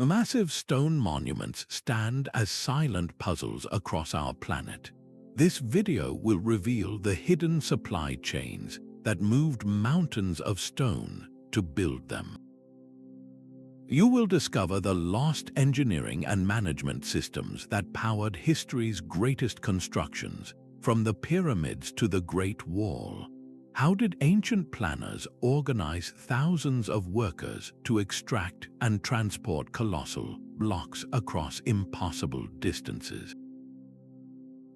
Massive stone monuments stand as silent puzzles across our planet. This video will reveal the hidden supply chains that moved mountains of stone to build them. You will discover the lost engineering and management systems that powered history's greatest constructions, from the pyramids to the Great Wall. How did ancient planners organize thousands of workers to extract and transport colossal blocks across impossible distances?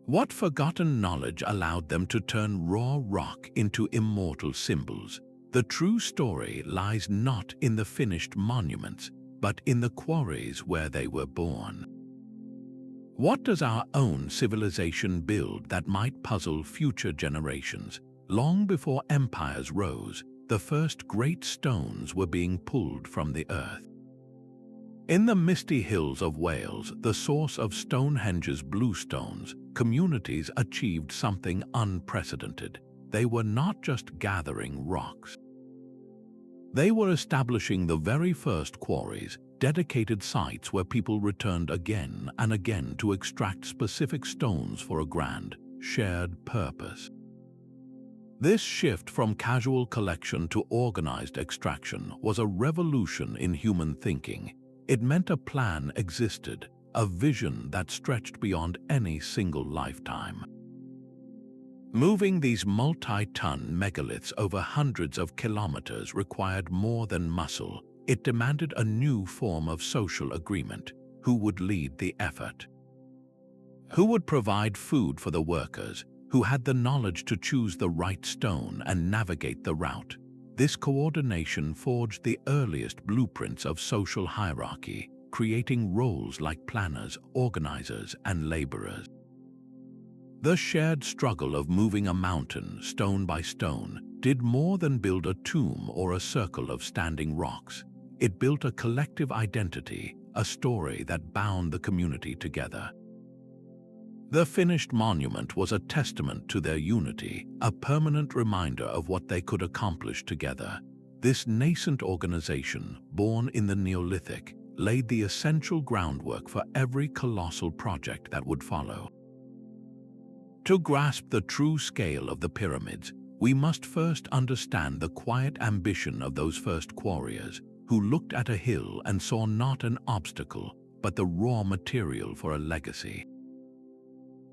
What forgotten knowledge allowed them to turn raw rock into immortal symbols? The true story lies not in the finished monuments, but in the quarries where they were born. What does our own civilization build that might puzzle future generations? Long before empires rose, the first great stones were being pulled from the earth. In the misty hills of Wales, the source of Stonehenge's blue stones, communities achieved something unprecedented. They were not just gathering rocks. They were establishing the very first quarries, dedicated sites where people returned again and again to extract specific stones for a grand, shared purpose. This shift from casual collection to organized extraction was a revolution in human thinking. It meant a plan existed, a vision that stretched beyond any single lifetime. Moving these multi-ton megaliths over hundreds of kilometers required more than muscle. It demanded a new form of social agreement. Who would lead the effort? Who would provide food for the workers? Who had the knowledge to choose the right stone and navigate the route? This coordination forged the earliest blueprints of social hierarchy, creating roles like planners, organizers, and laborers. The shared struggle of moving a mountain, stone by stone, did more than build a tomb or a circle of standing rocks. It built a collective identity, a story that bound the community together. The finished monument was a testament to their unity, a permanent reminder of what they could accomplish together. This nascent organization, born in the Neolithic, laid the essential groundwork for every colossal project that would follow. To grasp the true scale of the pyramids, we must first understand the quiet ambition of those first quarriers, who looked at a hill and saw not an obstacle, but the raw material for a legacy.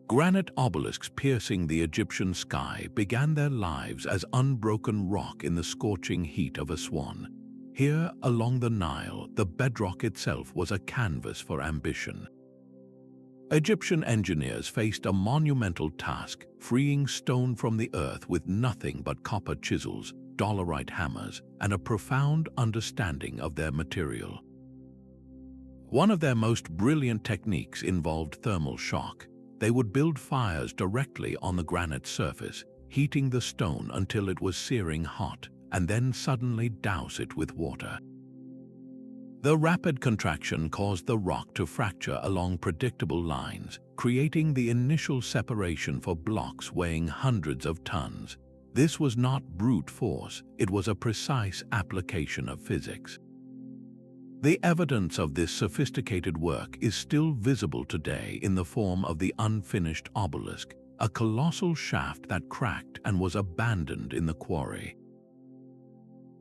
Granite obelisks piercing the Egyptian sky began their lives as unbroken rock in the scorching heat of Aswan. Here, along the Nile, the bedrock itself was a canvas for ambition. Egyptian engineers faced a monumental task, freeing stone from the earth with nothing but copper chisels, dolerite hammers, and a profound understanding of their material. One of their most brilliant techniques involved thermal shock. They would build fires directly on the granite surface, heating the stone until it was searing hot, and then suddenly douse it with water. The rapid contraction caused the rock to fracture along predictable lines, creating the initial separation for blocks weighing hundreds of tons. This was not brute force, it was a precise application of physics. The evidence of this sophisticated work is still visible today in the form of the unfinished obelisk, a colossal shaft that cracked and was abandoned in the quarry.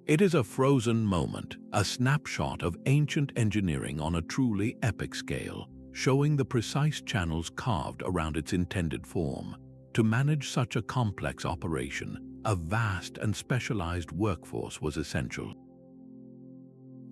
It is a frozen moment, a snapshot of ancient engineering on a truly epic scale, showing the precise channels carved around its intended form. To manage such a complex operation, a vast and specialized workforce was essential.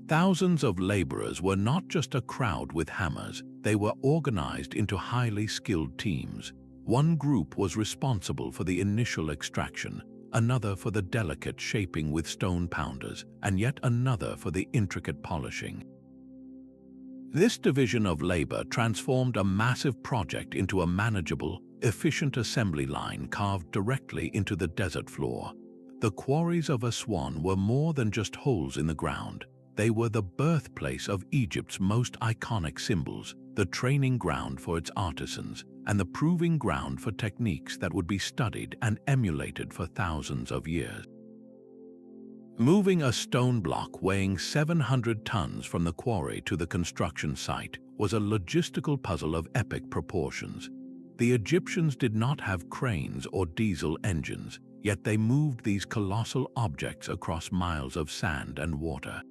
Thousands of laborers were not just a crowd with hammers, they were organized into highly skilled teams. One group was responsible for the initial extraction, another for the delicate shaping with stone pounders, and yet another for the intricate polishing. This division of labor transformed a massive project into a manageable, efficient assembly line carved directly into the desert floor. The quarries of Aswan were more than just holes in the ground. They were the birthplace of Egypt's most iconic symbols, the training ground for its artisans, and the proving ground for techniques that would be studied and emulated for thousands of years. Moving a stone block weighing 700 tons from the quarry to the construction site was a logistical puzzle of epic proportions. The Egyptians did not have cranes or diesel engines, yet they moved these colossal objects across miles of sand and water.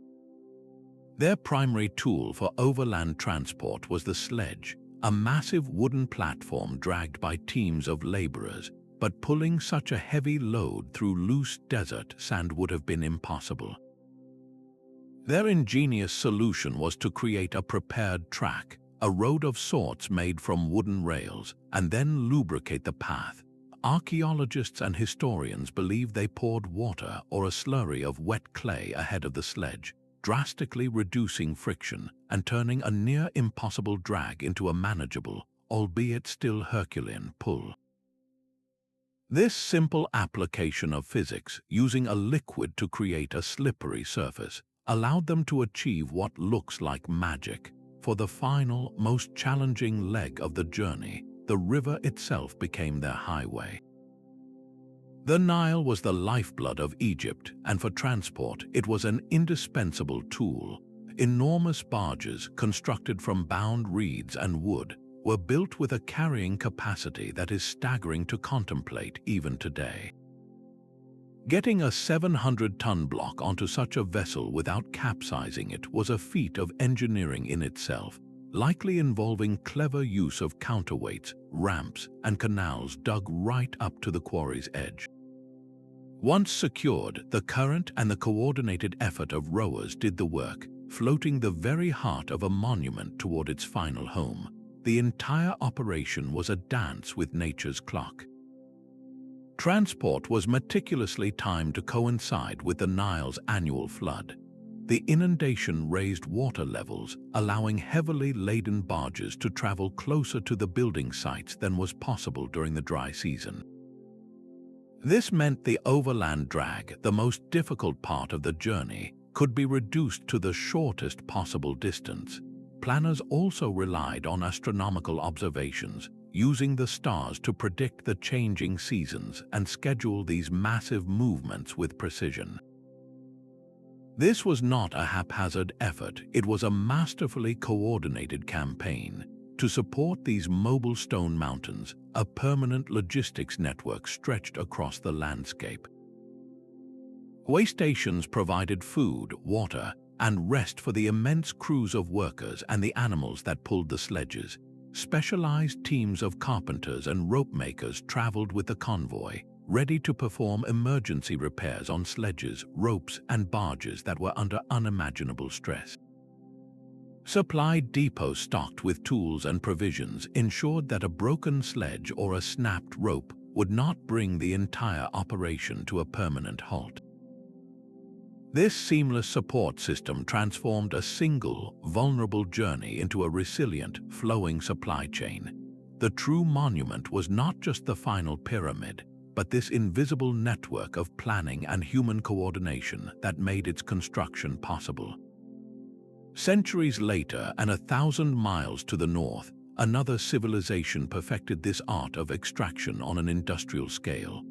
Their primary tool for overland transport was the sledge, a massive wooden platform dragged by teams of laborers, but pulling such a heavy load through loose desert sand would have been impossible. Their ingenious solution was to create a prepared track, a road of sorts made from wooden rails, and then lubricate the path. Archaeologists and historians believe they poured water or a slurry of wet clay ahead of the sledge, drastically reducing friction and turning a near-impossible drag into a manageable, albeit still Herculean, pull. This simple application of physics, using a liquid to create a slippery surface, allowed them to achieve what looks like magic. For the final, most challenging leg of the journey, the river itself became their highway. The Nile was the lifeblood of Egypt, and for transport, it was an indispensable tool. Enormous barges, constructed from bound reeds and wood, were built with a carrying capacity that is staggering to contemplate even today. Getting a 700-ton block onto such a vessel without capsizing it was a feat of engineering in itself, likely involving clever use of counterweights, ramps, and canals dug right up to the quarry's edge. Once secured, the current and the coordinated effort of rowers did the work, floating the very heart of a monument toward its final home. The entire operation was a dance with nature's clock. Transport was meticulously timed to coincide with the Nile's annual flood. The inundation raised water levels, allowing heavily laden barges to travel closer to the building sites than was possible during the dry season. This meant the overland drag, the most difficult part of the journey, could be reduced to the shortest possible distance. Planners also relied on astronomical observations, using the stars to predict the changing seasons and schedule these massive movements with precision. This was not a haphazard effort, it was a masterfully coordinated campaign. To support these mobile stone mountains, a permanent logistics network stretched across the landscape. Way stations provided food, water, and rest for the immense crews of workers and the animals that pulled the sledges. Specialized teams of carpenters and rope makers traveled with the convoy, ready to perform emergency repairs on sledges, ropes, and barges that were under unimaginable stress. Supply depots stocked with tools and provisions ensured that a broken sledge or a snapped rope would not bring the entire operation to a permanent halt. This seamless support system transformed a single, vulnerable journey into a resilient, flowing supply chain. The true monument was not just the final pyramid, but this invisible network of planning and human coordination that made its construction possible. Centuries later, and 1,000 miles to the north, another civilization perfected this art of extraction on an industrial scale.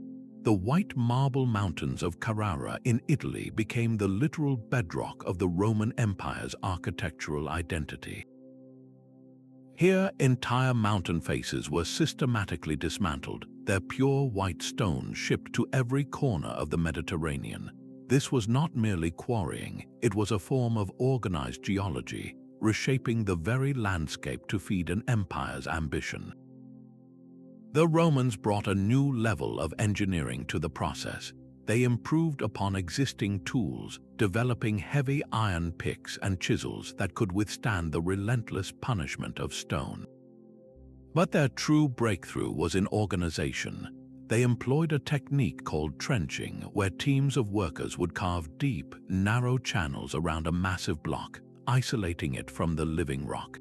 The white marble mountains of Carrara in Italy became the literal bedrock of the Roman Empire's architectural identity. Here, entire mountain faces were systematically dismantled, their pure white stone shipped to every corner of the Mediterranean. This was not merely quarrying, it was a form of organized geology, reshaping the very landscape to feed an empire's ambition. The Romans brought a new level of engineering to the process. They improved upon existing tools, developing heavy iron picks and chisels that could withstand the relentless punishment of stone. But their true breakthrough was in organization. They employed a technique called trenching, where teams of workers would carve deep, narrow channels around a massive block, isolating it from the living rock.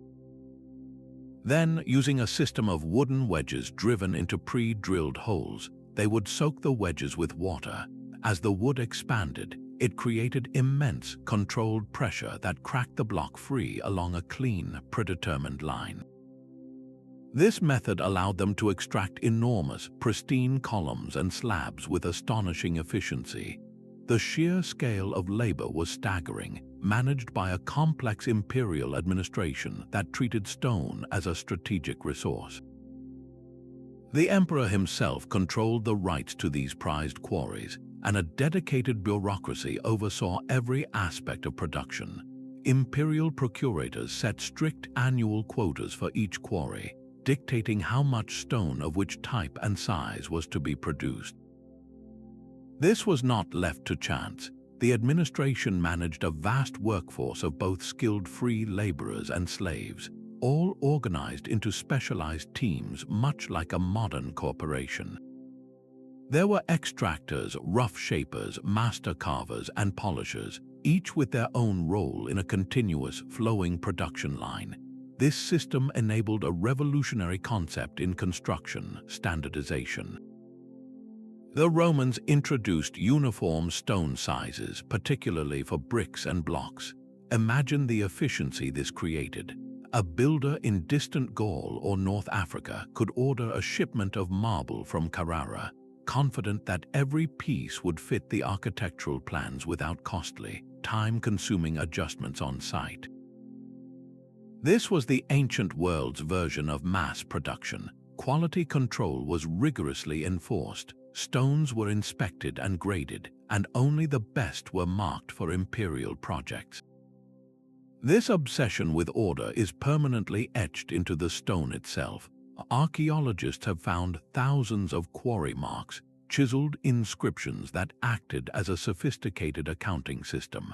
Then, using a system of wooden wedges driven into pre-drilled holes, they would soak the wedges with water. As the wood expanded, it created immense, controlled pressure that cracked the block free along a clean, predetermined line. This method allowed them to extract enormous, pristine columns and slabs with astonishing efficiency. The sheer scale of labor was staggering, managed by a complex imperial administration that treated stone as a strategic resource. The emperor himself controlled the rights to these prized quarries, and a dedicated bureaucracy oversaw every aspect of production. Imperial procurators set strict annual quotas for each quarry, dictating how much stone of which type and size was to be produced. This was not left to chance. The administration managed a vast workforce of both skilled free laborers and slaves, all organized into specialized teams much like a modern corporation. There were extractors, rough shapers, master carvers, and polishers, each with their own role in a continuous, flowing production line. This system enabled a revolutionary concept in construction: standardization. The Romans introduced uniform stone sizes, particularly for bricks and blocks. Imagine the efficiency this created. A builder in distant Gaul or North Africa could order a shipment of marble from Carrara, confident that every piece would fit the architectural plans without costly, time-consuming adjustments on site. This was the ancient world's version of mass production. Quality control was rigorously enforced. Stones were inspected and graded, and only the best were marked for imperial projects. This obsession with order is permanently etched into the stone itself. Archaeologists have found thousands of quarry marks, chiseled inscriptions that acted as a sophisticated accounting system.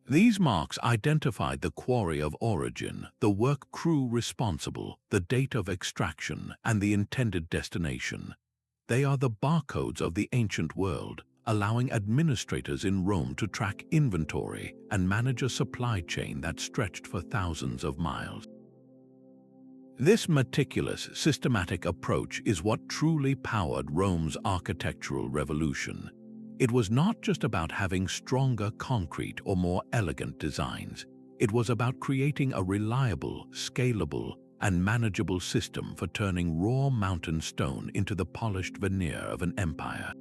These marks identified the quarry of origin, the work crew responsible, the date of extraction, and the intended destination. They are the barcodes of the ancient world, allowing administrators in Rome to track inventory and manage a supply chain that stretched for thousands of miles. This meticulous, systematic approach is what truly powered Rome's architectural revolution. It was not just about having stronger concrete or more elegant designs. It was about creating a reliable, scalable, and manageable system for turning raw mountain stone into the polished veneer of an empire.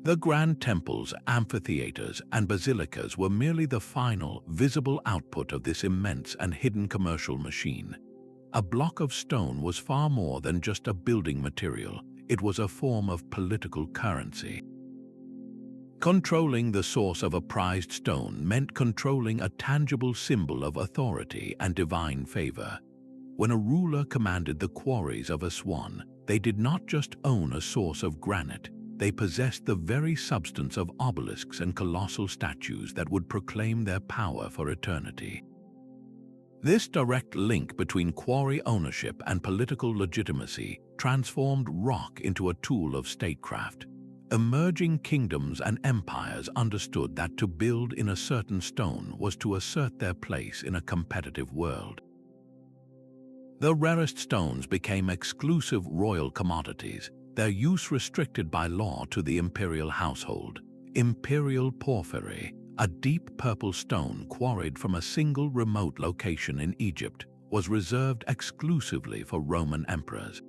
The grand temples, amphitheaters, and basilicas were merely the final, visible output of this immense and hidden commercial machine. A block of stone was far more than just a building material. It was a form of political currency. Controlling the source of a prized stone meant controlling a tangible symbol of authority and divine favor. When a ruler commanded the quarries of Aswan, they did not just own a source of granite, they possessed the very substance of obelisks and colossal statues that would proclaim their power for eternity. This direct link between quarry ownership and political legitimacy transformed rock into a tool of statecraft. Emerging kingdoms and empires understood that to build in a certain stone was to assert their place in a competitive world. The rarest stones became exclusive royal commodities, their use restricted by law to the imperial household. Imperial porphyry, a deep purple stone quarried from a single remote location in Egypt, was reserved exclusively for Roman emperors.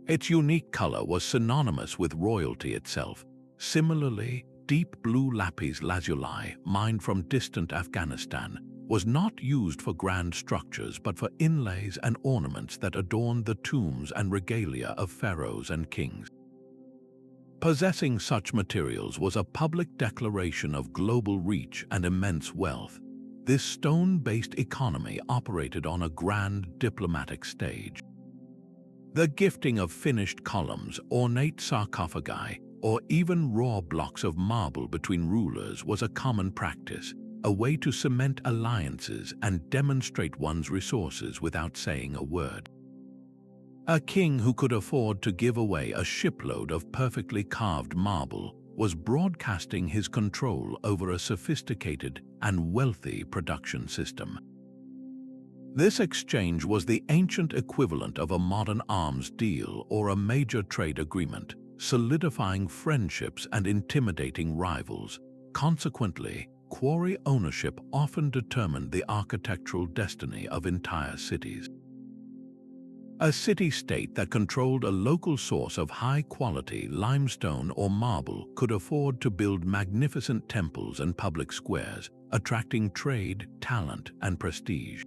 Its unique color was synonymous with royalty itself. Similarly, deep blue lapis lazuli, mined from distant Afghanistan, was not used for grand structures but for inlays and ornaments that adorned the tombs and regalia of pharaohs and kings. Possessing such materials was a public declaration of global reach and immense wealth. This stone-based economy operated on a grand diplomatic stage. The gifting of finished columns, ornate sarcophagi, or even raw blocks of marble between rulers was a common practice, a way to cement alliances and demonstrate one's resources without saying a word. A king who could afford to give away a shipload of perfectly carved marble was broadcasting his control over a sophisticated and wealthy production system. This exchange was the ancient equivalent of a modern arms deal or a major trade agreement, solidifying friendships and intimidating rivals. Consequently, quarry ownership often determined the architectural destiny of entire cities. A city-state that controlled a local source of high-quality limestone or marble could afford to build magnificent temples and public squares, attracting trade, talent, and prestige.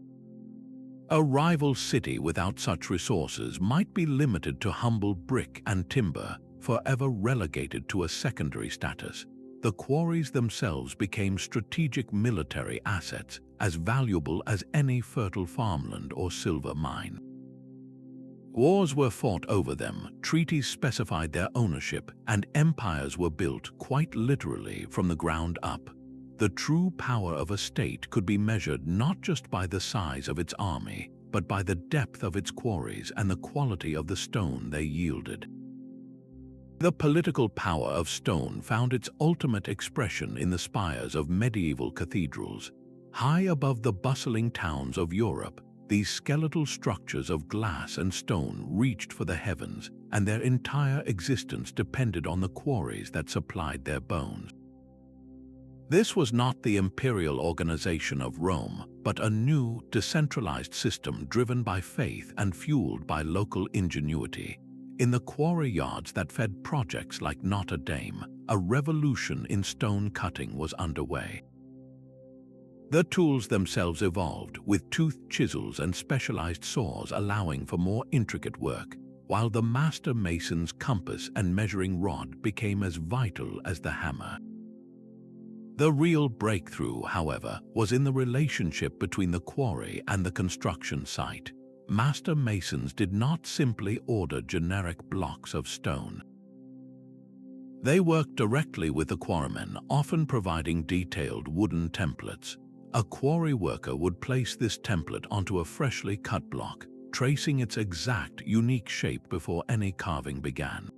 A rival city without such resources might be limited to humble brick and timber, forever relegated to a secondary status. The quarries themselves became strategic military assets, as valuable as any fertile farmland or silver mine. Wars were fought over them, treaties specified their ownership, and empires were built, quite literally, from the ground up. The true power of a state could be measured not just by the size of its army, but by the depth of its quarries and the quality of the stone they yielded. The political power of stone found its ultimate expression in the spires of medieval cathedrals. High above the bustling towns of Europe, these skeletal structures of glass and stone reached for the heavens, and their entire existence depended on the quarries that supplied their bones. This was not the imperial organization of Rome, but a new, decentralized system driven by faith and fueled by local ingenuity. In the quarry yards that fed projects like Notre Dame, a revolution in stone cutting was underway. The tools themselves evolved, with toothed chisels and specialized saws allowing for more intricate work, while the master mason's compass and measuring rod became as vital as the hammer. The real breakthrough, however, was in the relationship between the quarry and the construction site. Master masons did not simply order generic blocks of stone. They worked directly with the quarrymen, often providing detailed wooden templates. A quarry worker would place this template onto a freshly cut block, tracing its exact, unique shape before any carving began.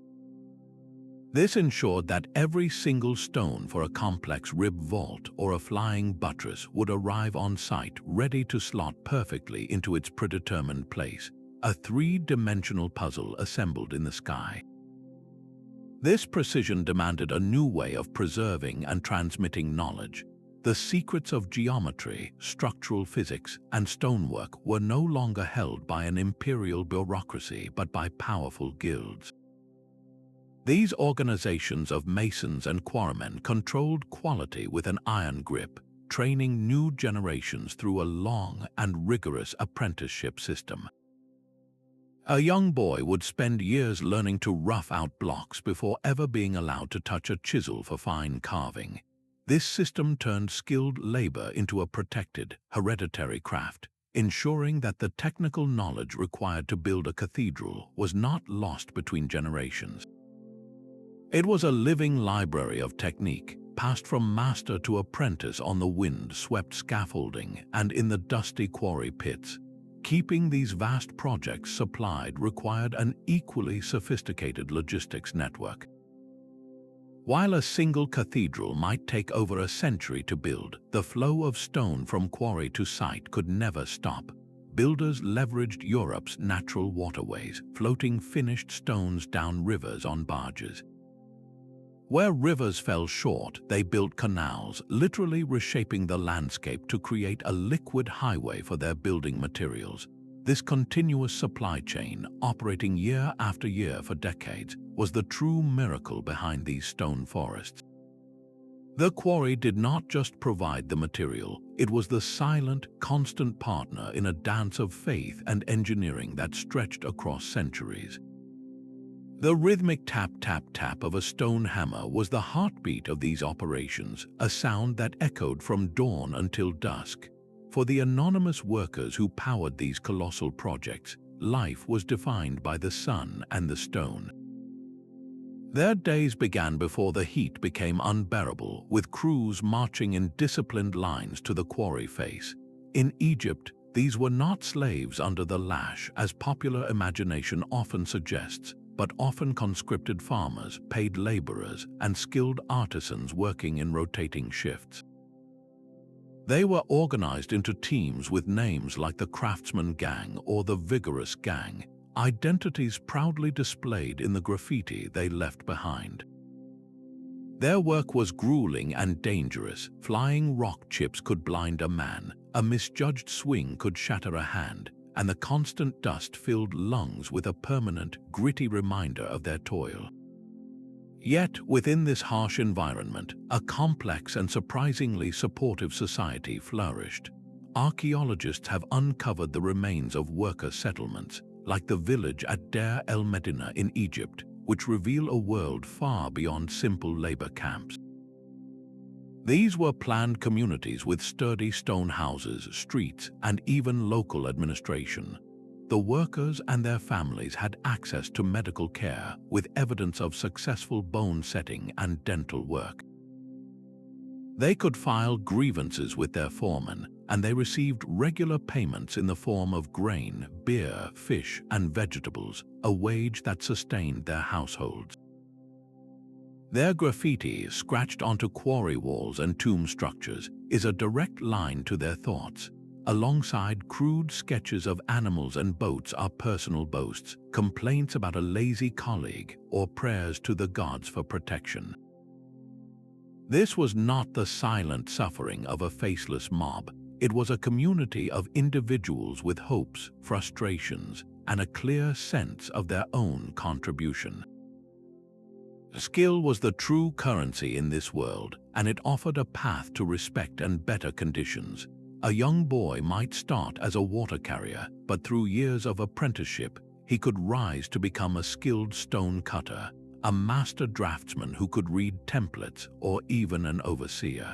This ensured that every single stone for a complex rib vault or a flying buttress would arrive on site ready to slot perfectly into its predetermined place, a three-dimensional puzzle assembled in the sky. This precision demanded a new way of preserving and transmitting knowledge. The secrets of geometry, structural physics, and stonework were no longer held by an imperial bureaucracy but by powerful guilds. These organizations of masons and quarrymen controlled quality with an iron grip, training new generations through a long and rigorous apprenticeship system. A young boy would spend years learning to rough out blocks before ever being allowed to touch a chisel for fine carving. This system turned skilled labor into a protected, hereditary craft, ensuring that the technical knowledge required to build a cathedral was not lost between generations. It was a living library of technique, passed from master to apprentice on the wind-swept scaffolding and in the dusty quarry pits. Keeping these vast projects supplied required an equally sophisticated logistics network. While a single cathedral might take over a century to build, the flow of stone from quarry to site could never stop. Builders leveraged Europe's natural waterways, floating finished stones down rivers on barges. Where rivers fell short, they built canals, literally reshaping the landscape to create a liquid highway for their building materials. This continuous supply chain, operating year after year for decades, was the true miracle behind these stone forests. The quarry did not just provide the material, it was the silent, constant partner in a dance of faith and engineering that stretched across centuries. The rhythmic tap-tap-tap of a stone hammer was the heartbeat of these operations, a sound that echoed from dawn until dusk. For the anonymous workers who powered these colossal projects, life was defined by the sun and the stone. Their days began before the heat became unbearable, with crews marching in disciplined lines to the quarry face. In Egypt, these were not slaves under the lash, as popular imagination often suggests, but often conscripted farmers, paid laborers, and skilled artisans working in rotating shifts. They were organized into teams with names like the Craftsman Gang or the Vigorous Gang, identities proudly displayed in the graffiti they left behind. Their work was grueling and dangerous. Flying rock chips could blind a man, a misjudged swing could shatter a hand, and the constant dust filled lungs with a permanent, gritty reminder of their toil. Yet, within this harsh environment, a complex and surprisingly supportive society flourished. Archaeologists have uncovered the remains of worker settlements, like the village at Deir el-Medina in Egypt, which reveal a world far beyond simple labor camps. These were planned communities with sturdy stone houses, streets, and even local administration. The workers and their families had access to medical care, with evidence of successful bone setting and dental work. They could file grievances with their foremen, and they received regular payments in the form of grain, beer, fish, and vegetables, a wage that sustained their households. Their graffiti, scratched onto quarry walls and tomb structures, is a direct line to their thoughts. Alongside crude sketches of animals and boats are personal boasts, complaints about a lazy colleague, or prayers to the gods for protection. This was not the silent suffering of a faceless mob. It was a community of individuals with hopes, frustrations, and a clear sense of their own contribution. Skill was the true currency in this world, and it offered a path to respect and better conditions. A young boy might start as a water carrier, but through years of apprenticeship, he could rise to become a skilled stone cutter, a master draftsman who could read templates, or even an overseer.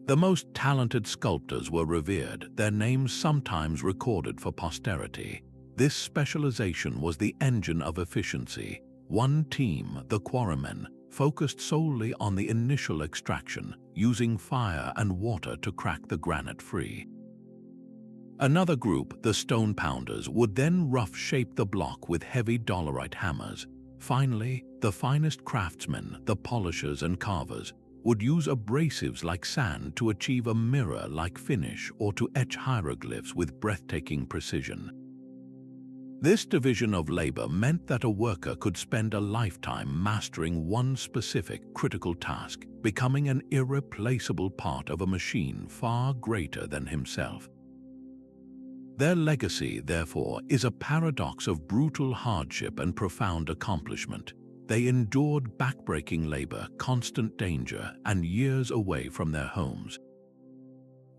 The most talented sculptors were revered, their names sometimes recorded for posterity. This specialization was the engine of efficiency. One team, the quarrymen, focused solely on the initial extraction, using fire and water to crack the granite free. Another group, the stone pounders, would then rough-shape the block with heavy dolerite hammers. Finally, the finest craftsmen, the polishers and carvers, would use abrasives like sand to achieve a mirror-like finish or to etch hieroglyphs with breathtaking precision. This division of labor meant that a worker could spend a lifetime mastering one specific critical task, becoming an irreplaceable part of a machine far greater than himself. Their legacy, therefore, is a paradox of brutal hardship and profound accomplishment. They endured backbreaking labor, constant danger, and years away from their homes.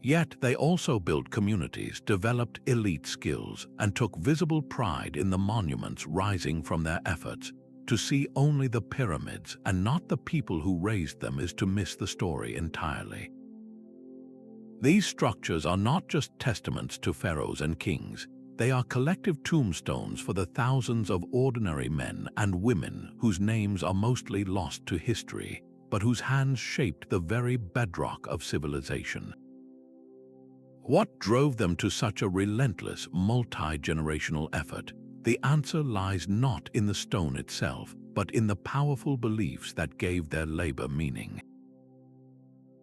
Yet they also built communities, developed elite skills, and took visible pride in the monuments rising from their efforts. To see only the pyramids and not the people who raised them is to miss the story entirely. These structures are not just testaments to pharaohs and kings. They are collective tombstones for the thousands of ordinary men and women whose names are mostly lost to history, but whose hands shaped the very bedrock of civilization. What drove them to such a relentless, multi-generational effort? The answer lies not in the stone itself, but in the powerful beliefs that gave their labor meaning.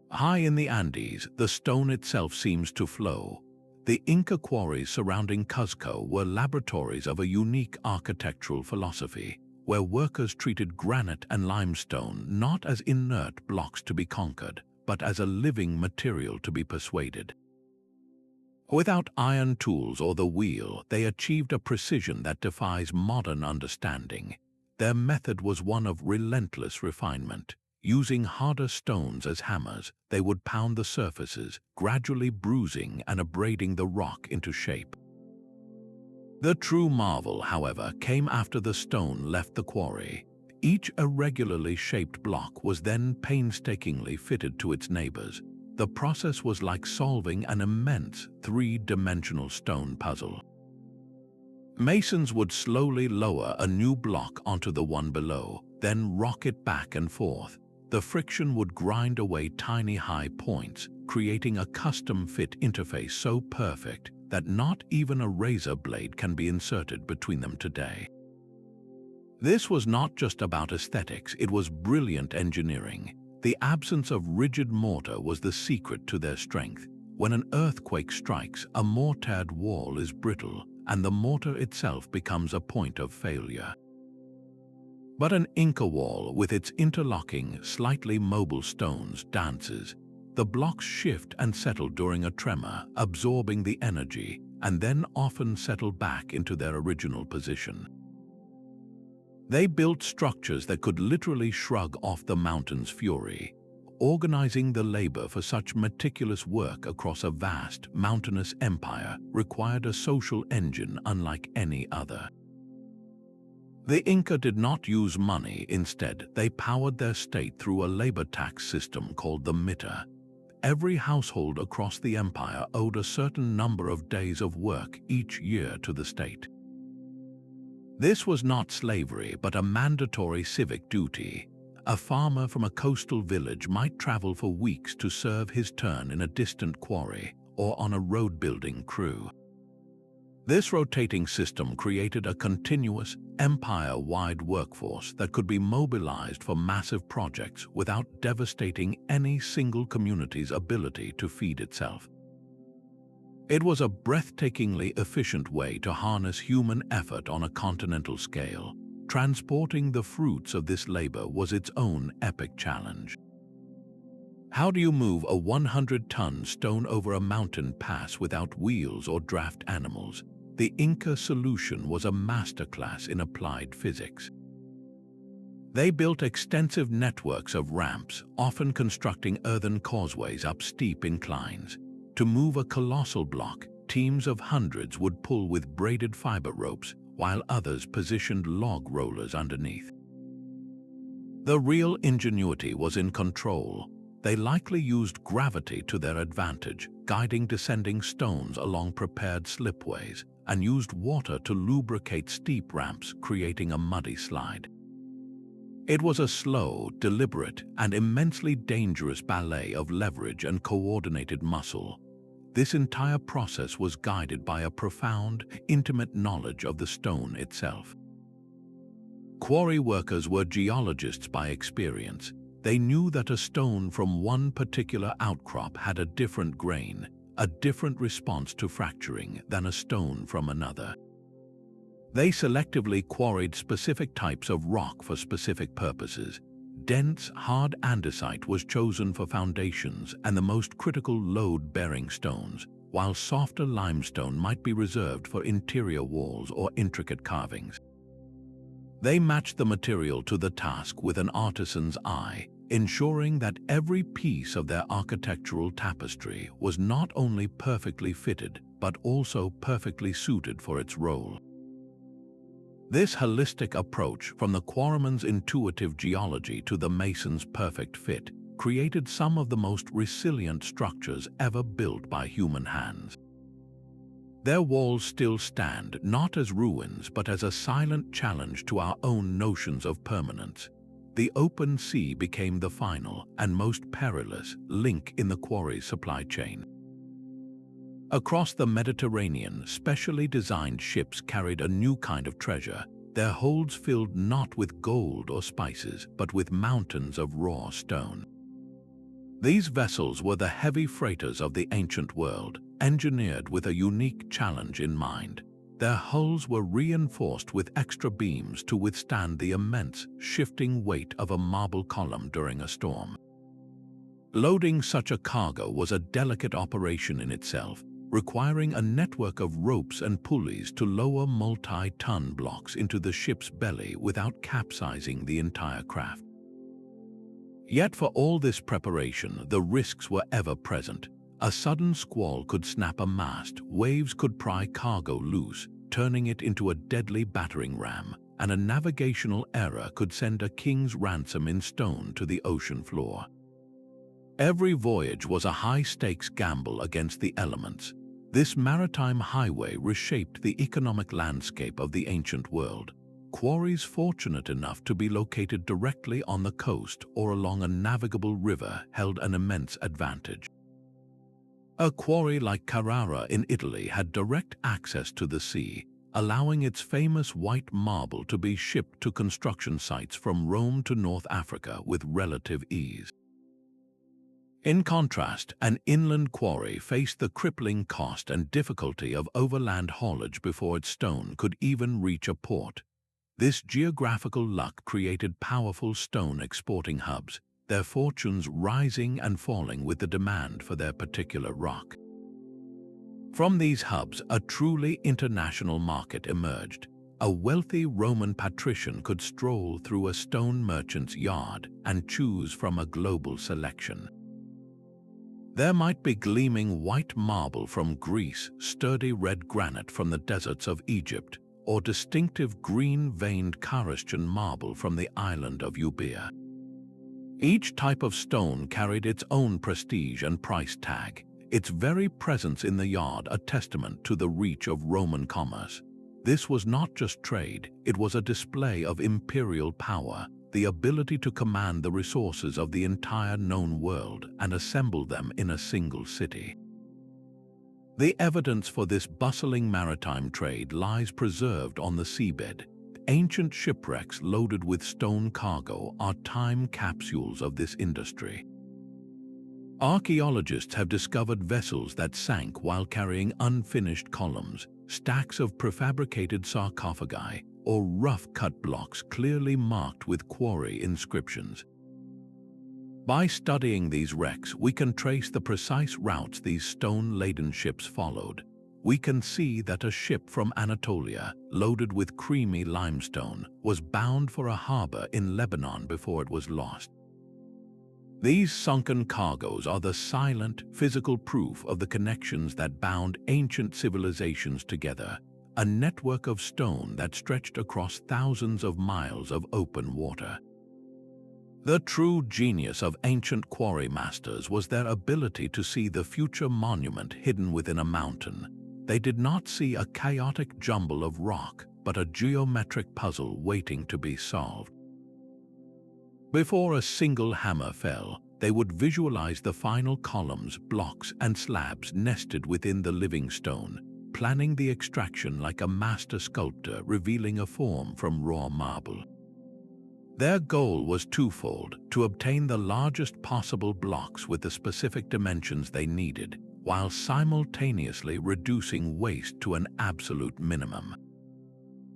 High in the Andes, the stone itself seems to flow. The Inca quarries surrounding Cuzco were laboratories of a unique architectural philosophy, where workers treated granite and limestone not as inert blocks to be conquered, but as a living material to be persuaded. Without iron tools or the wheel, they achieved a precision that defies modern understanding. Their method was one of relentless refinement. Using harder stones as hammers, they would pound the surfaces, gradually bruising and abrading the rock into shape. The true marvel, however, came after the stone left the quarry. Each irregularly shaped block was then painstakingly fitted to its neighbors. The process was like solving an immense three-dimensional stone puzzle. Masons would slowly lower a new block onto the one below, then rock it back and forth. The friction would grind away tiny high points, creating a custom-fit interface so perfect that not even a razor blade can be inserted between them today. This was not just about aesthetics, it was brilliant engineering. The absence of rigid mortar was the secret to their strength. When an earthquake strikes, a mortared wall is brittle, and the mortar itself becomes a point of failure. But an Inca wall, with its interlocking, slightly mobile stones, dances. The blocks shift and settle during a tremor, absorbing the energy, and then often settle back into their original position. They built structures that could literally shrug off the mountain's fury. Organizing the labor for such meticulous work across a vast, mountainous empire required a social engine unlike any other. The Inca did not use money. Instead, they powered their state through a labor tax system called the Mita. Every household across the empire owed a certain number of days of work each year to the state. This was not slavery, but a mandatory civic duty. A farmer from a coastal village might travel for weeks to serve his turn in a distant quarry or on a road-building crew. This rotating system created a continuous, empire-wide workforce that could be mobilized for massive projects without devastating any single community's ability to feed itself. It was a breathtakingly efficient way to harness human effort on a continental scale. Transporting the fruits of this labor was its own epic challenge. How do you move a 100-ton stone over a mountain pass without wheels or draft animals? The Inca solution was a masterclass in applied physics. They built extensive networks of ramps, often constructing earthen causeways up steep inclines. To move a colossal block, teams of hundreds would pull with braided fiber ropes, while others positioned log rollers underneath. The real ingenuity was in control. They likely used gravity to their advantage, guiding descending stones along prepared slipways, and used water to lubricate steep ramps, creating a muddy slide. It was a slow, deliberate, and immensely dangerous ballet of leverage and coordinated muscle. This entire process was guided by a profound, intimate knowledge of the stone itself. Quarry workers were geologists by experience. They knew that a stone from one particular outcrop had a different grain, a different response to fracturing than a stone from another. They selectively quarried specific types of rock for specific purposes. Dense, hard andesite was chosen for foundations and the most critical load-bearing stones, while softer limestone might be reserved for interior walls or intricate carvings. They matched the material to the task with an artisan's eye, ensuring that every piece of their architectural tapestry was not only perfectly fitted, but also perfectly suited for its role. This holistic approach, from the quarryman's intuitive geology to the mason's perfect fit, created some of the most resilient structures ever built by human hands. Their walls still stand, not as ruins, but as a silent challenge to our own notions of permanence. The open sea became the final and most perilous link in the quarry's supply chain. Across the Mediterranean, specially designed ships carried a new kind of treasure, their holds filled not with gold or spices, but with mountains of raw stone. These vessels were the heavy freighters of the ancient world, engineered with a unique challenge in mind. Their hulls were reinforced with extra beams to withstand the immense, shifting weight of a marble column during a storm. Loading such a cargo was a delicate operation in itself, requiring a network of ropes and pulleys to lower multi-ton blocks into the ship's belly without capsizing the entire craft. Yet for all this preparation, the risks were ever present. A sudden squall could snap a mast, waves could pry cargo loose, turning it into a deadly battering ram, and a navigational error could send a king's ransom in stone to the ocean floor. Every voyage was a high-stakes gamble against the elements. This maritime highway reshaped the economic landscape of the ancient world. Quarries fortunate enough to be located directly on the coast or along a navigable river held an immense advantage. A quarry like Carrara in Italy had direct access to the sea, allowing its famous white marble to be shipped to construction sites from Rome to North Africa with relative ease. In contrast, an inland quarry faced the crippling cost and difficulty of overland haulage before its stone could even reach a port. This geographical luck created powerful stone exporting hubs, their fortunes rising and falling with the demand for their particular rock. From these hubs, a truly international market emerged. A wealthy Roman patrician could stroll through a stone merchant's yard and choose from a global selection. There might be gleaming white marble from Greece, sturdy red granite from the deserts of Egypt, or distinctive green-veined Carrara marble from the island of Euboea. Each type of stone carried its own prestige and price tag, its very presence in the yard a testament to the reach of Roman commerce. This was not just trade, it was a display of imperial power, the ability to command the resources of the entire known world and assemble them in a single city. The evidence for this bustling maritime trade lies preserved on the seabed. Ancient shipwrecks loaded with stone cargo are time capsules of this industry. Archaeologists have discovered vessels that sank while carrying unfinished columns, stacks of prefabricated sarcophagi, or rough-cut blocks clearly marked with quarry inscriptions. By studying these wrecks, we can trace the precise routes these stone-laden ships followed. We can see that a ship from Anatolia, loaded with creamy limestone, was bound for a harbor in Lebanon before it was lost. These sunken cargoes are the silent, physical proof of the connections that bound ancient civilizations together, a network of stone that stretched across thousands of miles of open water. The true genius of ancient quarry masters was their ability to see the future monument hidden within a mountain. They did not see a chaotic jumble of rock, but a geometric puzzle waiting to be solved. Before a single hammer fell, they would visualize the final columns, blocks, and slabs nested within the living stone, planning the extraction like a master sculptor revealing a form from raw marble. Their goal was twofold: to obtain the largest possible blocks with the specific dimensions they needed, while simultaneously reducing waste to an absolute minimum.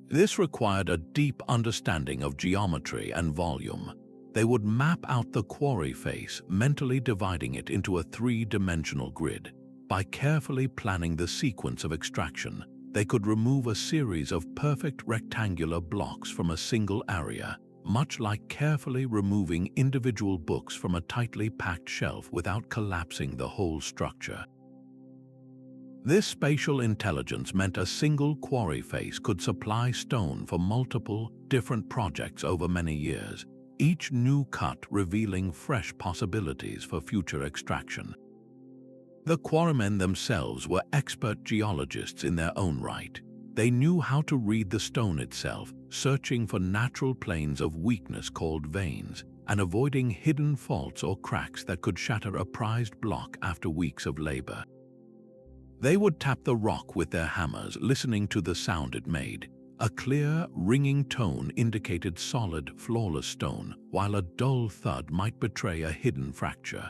This required a deep understanding of geometry and volume. They would map out the quarry face, mentally dividing it into a three-dimensional grid. By carefully planning the sequence of extraction, they could remove a series of perfect rectangular blocks from a single area, much like carefully removing individual books from a tightly packed shelf without collapsing the whole structure. This spatial intelligence meant a single quarry face could supply stone for multiple, different projects over many years, each new cut revealing fresh possibilities for future extraction. The quarrymen themselves were expert geologists in their own right. They knew how to read the stone itself, searching for natural planes of weakness called veins, and avoiding hidden faults or cracks that could shatter a prized block after weeks of labor. They would tap the rock with their hammers, listening to the sound it made. A clear, ringing tone indicated solid, flawless stone, while a dull thud might betray a hidden fracture.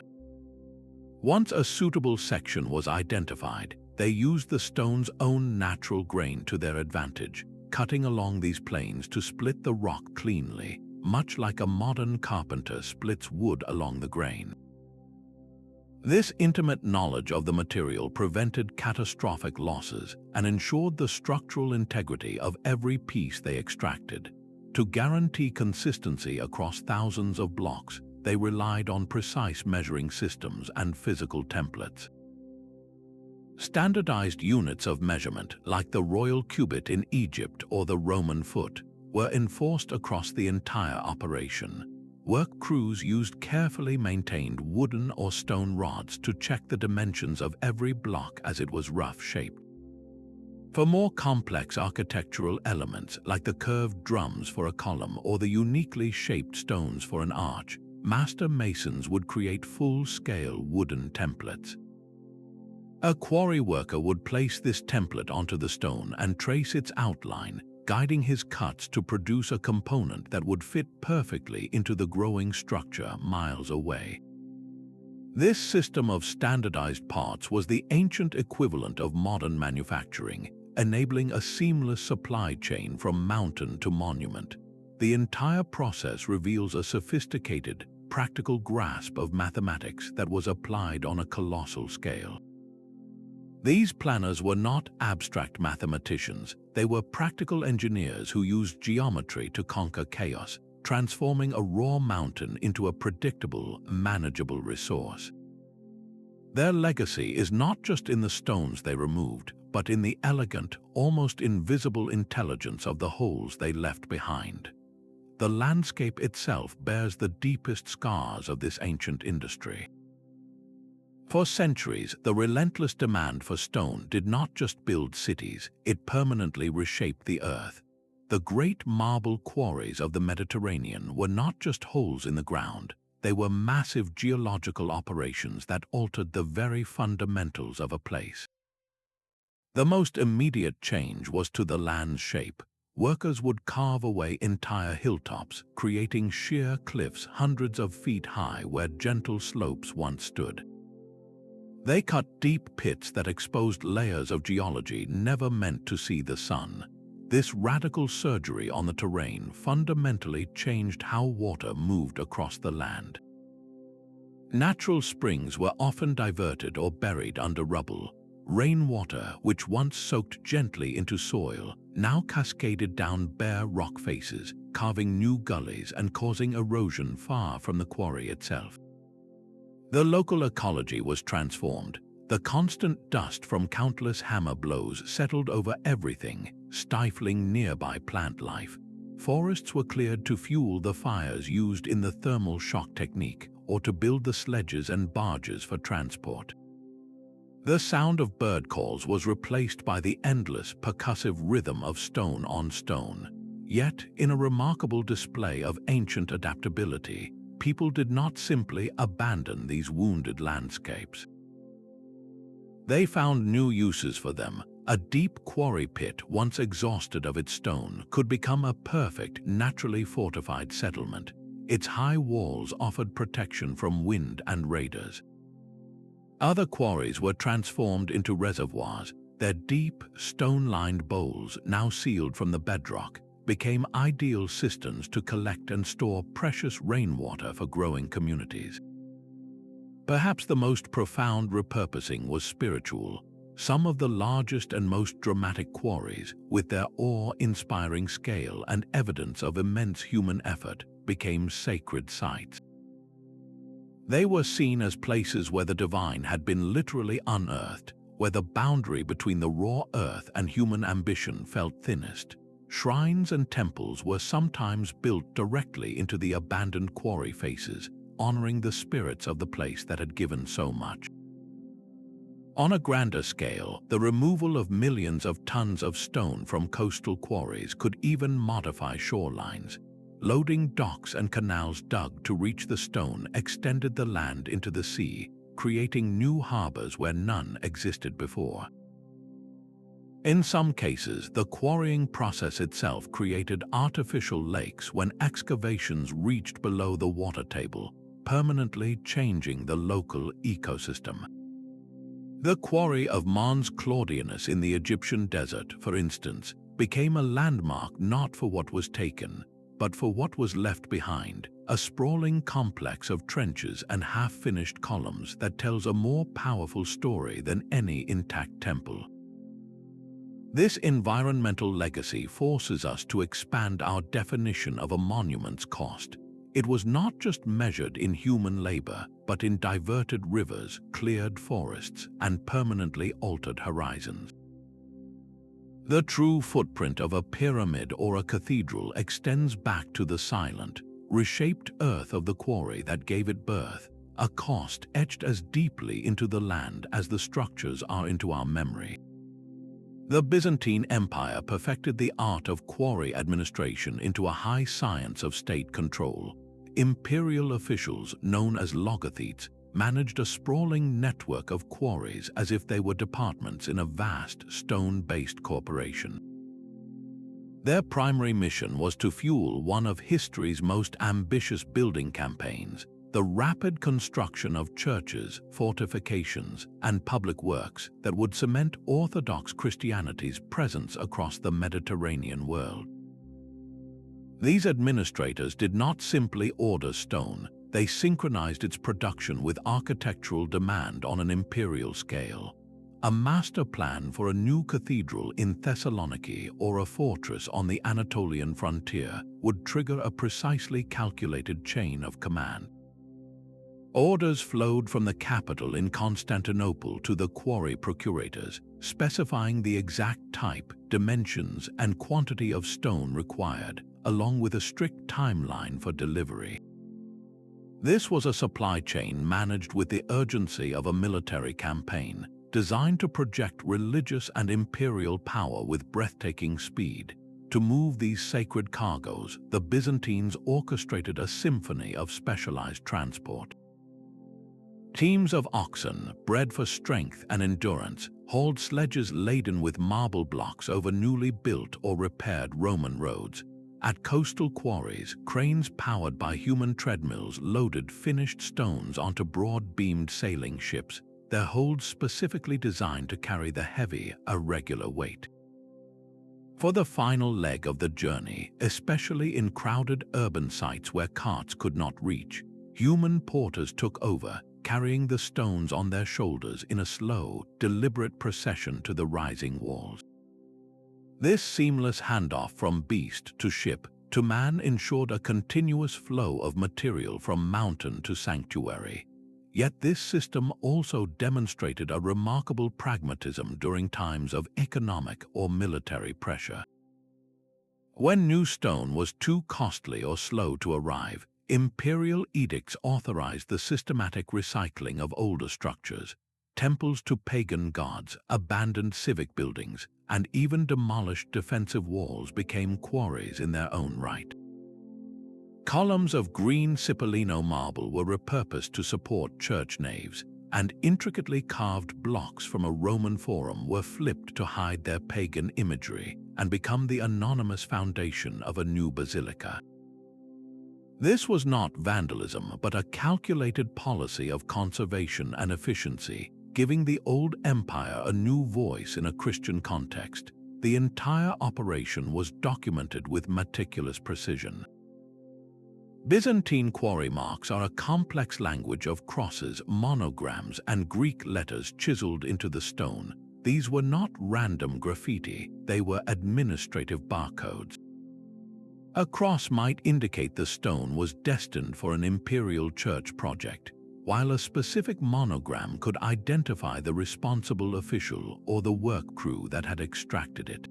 Once a suitable section was identified, they used the stone's own natural grain to their advantage, cutting along these planes to split the rock cleanly, much like a modern carpenter splits wood along the grain. This intimate knowledge of the material prevented catastrophic losses and ensured the structural integrity of every piece they extracted. To guarantee consistency across thousands of blocks, they relied on precise measuring systems and physical templates. Standardized units of measurement, like the royal cubit in Egypt or the Roman foot, were enforced across the entire operation. Work crews used carefully maintained wooden or stone rods to check the dimensions of every block as it was rough-shaped. For more complex architectural elements, like the curved drums for a column or the uniquely shaped stones for an arch, master masons would create full-scale wooden templates. A quarry worker would place this template onto the stone and trace its outline, guiding his cuts to produce a component that would fit perfectly into the growing structure miles away. This system of standardized parts was the ancient equivalent of modern manufacturing, enabling a seamless supply chain from mountain to monument. The entire process reveals a sophisticated, practical grasp of mathematics that was applied on a colossal scale. These planners were not abstract mathematicians, they were practical engineers who used geometry to conquer chaos, transforming a raw mountain into a predictable, manageable resource. Their legacy is not just in the stones they removed, but in the elegant, almost invisible intelligence of the holes they left behind. The landscape itself bears the deepest scars of this ancient industry. For centuries, the relentless demand for stone did not just build cities, it permanently reshaped the earth. The great marble quarries of the Mediterranean were not just holes in the ground, they were massive geological operations that altered the very fundamentals of a place. The most immediate change was to the land's shape. Workers would carve away entire hilltops, creating sheer cliffs hundreds of feet high where gentle slopes once stood. They cut deep pits that exposed layers of geology never meant to see the sun. This radical surgery on the terrain fundamentally changed how water moved across the land. Natural springs were often diverted or buried under rubble. Rainwater, which once soaked gently into soil, now cascaded down bare rock faces, carving new gullies and causing erosion far from the quarry itself. The local ecology was transformed. The constant dust from countless hammer blows settled over everything, stifling nearby plant life. Forests were cleared to fuel the fires used in the thermal shock technique or to build the sledges and barges for transport. The sound of bird calls was replaced by the endless, percussive rhythm of stone on stone. Yet, in a remarkable display of ancient adaptability, people did not simply abandon these wounded landscapes. They found new uses for them. A deep quarry pit, once exhausted of its stone, could become a perfect, naturally fortified settlement. Its high walls offered protection from wind and raiders. Other quarries were transformed into reservoirs. Their deep, stone-lined bowls, now sealed from the bedrock, became ideal cisterns to collect and store precious rainwater for growing communities. Perhaps the most profound repurposing was spiritual. Some of the largest and most dramatic quarries, with their awe-inspiring scale and evidence of immense human effort, became sacred sites. They were seen as places where the divine had been literally unearthed, where the boundary between the raw earth and human ambition felt thinnest. Shrines and temples were sometimes built directly into the abandoned quarry faces, honoring the spirits of the place that had given so much. On a grander scale, the removal of millions of tons of stone from coastal quarries could even modify shorelines. Loading docks and canals dug to reach the stone extended the land into the sea, creating new harbors where none existed before. In some cases, the quarrying process itself created artificial lakes when excavations reached below the water table, permanently changing the local ecosystem. The quarry of Mons Claudianus in the Egyptian desert, for instance, became a landmark not for what was taken, but for what was left behind, a sprawling complex of trenches and half-finished columns that tells a more powerful story than any intact temple. This environmental legacy forces us to expand our definition of a monument's cost. It was not just measured in human labor, but in diverted rivers, cleared forests, and permanently altered horizons. The true footprint of a pyramid or a cathedral extends back to the silent, reshaped earth of the quarry that gave it birth, a cost etched as deeply into the land as the structures are into our memory. The Byzantine Empire perfected the art of quarry administration into a high science of state control. Imperial officials, known as logothetes, managed a sprawling network of quarries as if they were departments in a vast, stone-based corporation. Their primary mission was to fuel one of history's most ambitious building campaigns, the rapid construction of churches, fortifications, and public works that would cement Orthodox Christianity's presence across the Mediterranean world. These administrators did not simply order stone, they synchronized its production with architectural demand on an imperial scale. A master plan for a new cathedral in Thessaloniki or a fortress on the Anatolian frontier would trigger a precisely calculated chain of command. Orders flowed from the capital in Constantinople to the quarry procurators, specifying the exact type, dimensions, and quantity of stone required, along with a strict timeline for delivery. This was a supply chain managed with the urgency of a military campaign, designed to project religious and imperial power with breathtaking speed. To move these sacred cargoes, the Byzantines orchestrated a symphony of specialized transport. Teams of oxen, bred for strength and endurance, hauled sledges laden with marble blocks over newly built or repaired Roman roads. At coastal quarries, cranes powered by human treadmills loaded finished stones onto broad-beamed sailing ships, their holds specifically designed to carry the heavy, irregular weight. For the final leg of the journey, especially in crowded urban sites where carts could not reach, human porters took over, carrying the stones on their shoulders in a slow, deliberate procession to the rising walls. This seamless handoff from beast to ship to man ensured a continuous flow of material from mountain to sanctuary. Yet this system also demonstrated a remarkable pragmatism during times of economic or military pressure. When new stone was too costly or slow to arrive, imperial edicts authorized the systematic recycling of older structures. Temples to pagan gods, abandoned civic buildings, and even demolished defensive walls became quarries in their own right. Columns of green Cipollino marble were repurposed to support church naves, and intricately carved blocks from a Roman forum were flipped to hide their pagan imagery and become the anonymous foundation of a new basilica. This was not vandalism, but a calculated policy of conservation and efficiency, giving the old empire a new voice in a Christian context. The entire operation was documented with meticulous precision. Byzantine quarry marks are a complex language of crosses, monograms, and Greek letters chiseled into the stone. These were not random graffiti, they were administrative barcodes. A cross might indicate the stone was destined for an imperial church project, while a specific monogram could identify the responsible official or the work crew that had extracted it.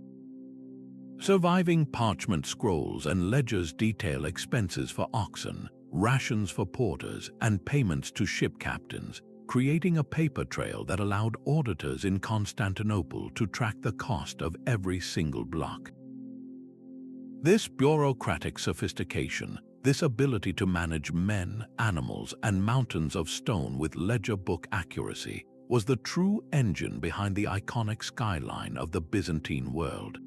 Surviving parchment scrolls and ledgers detail expenses for oxen, rations for porters, and payments to ship captains, creating a paper trail that allowed auditors in Constantinople to track the cost of every single block. This bureaucratic sophistication, this ability to manage men, animals, and mountains of stone with ledger book accuracy, was the true engine behind the iconic skyline of the Byzantine world.